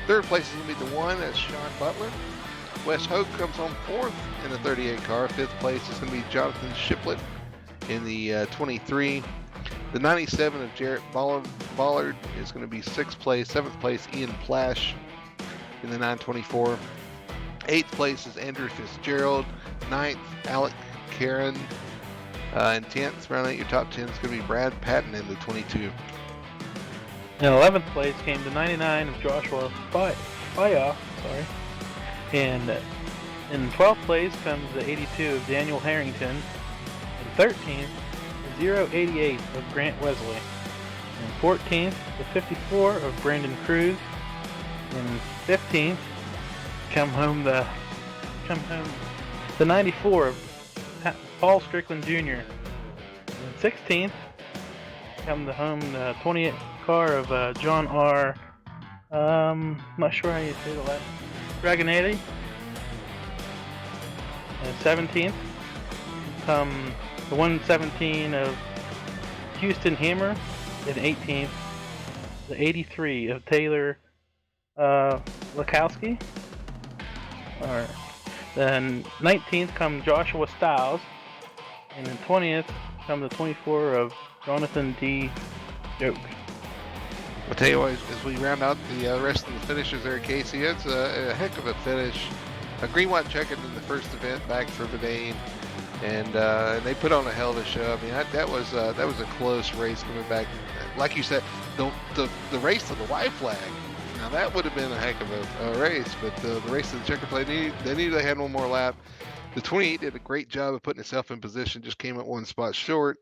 Third place is going to be the 1, that's Sean Butler. Wes Hoke comes home 4th in the 38 car. 5th place is going to be Jonathan Shiplett in the 23. The 97 of Jarrett Ballard is going to be 6th place. 7th place, Ian Plash in the 924. 8th place is Andrew Fitzgerald. 9th, Alec Karen. And 10th, round out your top 10 is going to be Brad Patton in the 22. In 11th place came the 99 of Joshua Faya, and in 12th place comes the 82 of Daniel Harrington. In 13th, the 088 of Grant Wesley. In 14th, the 54 of Brandon Cruz. In 15th, come home the 94 of Paul Strickland Jr. In 16th, come the 20th car of John R. Not sure how you say the last. Dragonetti. And 17th, come the 117 of Houston Hammer. And 18th, the 83 of Taylor Lakowski. Alright. Then 19th come Joshua Stiles. And then 20th come the 24 of Jonathan D. Joke. I'll tell you what, as we round out the rest of the finishers there, Casey, it's a heck of a finish. Greenwhite checking in the first event back for Vidane, and they put on a hell of a show. I mean, that was a close race coming back. Like you said, the race to the white flag. Now that would have been a heck of a race, but the race to the checker flag, they knew they had one more lap. The 28 did a great job of putting itself in position, just came at one spot short,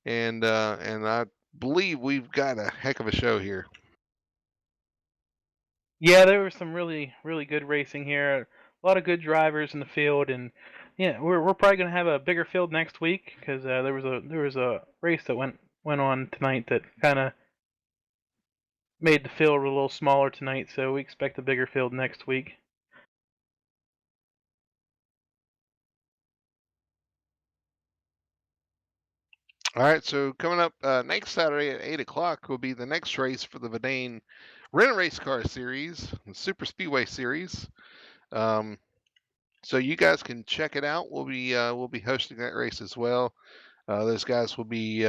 and I believe we've got a heck of a show here. Yeah, there was some really, really good racing here. A lot of good drivers in the field, and yeah, we're probably gonna have a bigger field next week because there was a race that went on tonight that kind of made the field a little smaller tonight. So we expect a bigger field next week. All right, so coming up next Saturday at 8 o'clock will be the next race for the Vidane Rent Race Car Series, the Super Speedway Series. So you guys can check it out. We'll be hosting that race as well. Those guys will be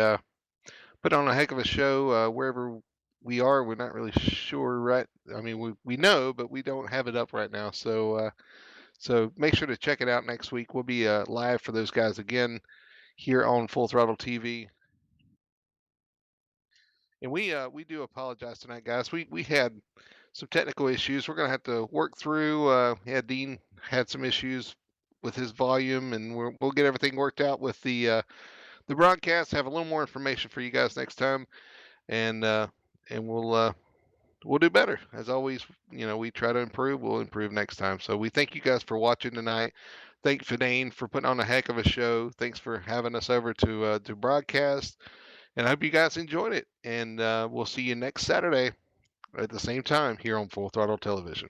put on a heck of a show wherever we are. We're not really sure, right? I mean, we know, but we don't have it up right now. So make sure to check it out next week. We'll be live for those guys again here on Full Throttle TV. And we do apologize tonight, guys. We had some technical issues. We're gonna have to work through. Yeah, Dean had some issues with his volume, and we'll get everything worked out with the broadcast. Have a little more information for you guys next time, and we'll do better. As always, we try to improve. We'll improve next time. So we thank you guys for watching tonight. Thank Vidane for putting on a heck of a show. Thanks for having us over to broadcast. And I hope you guys enjoyed it. And we'll see you next Saturday at the same time here on Full Throttle Television.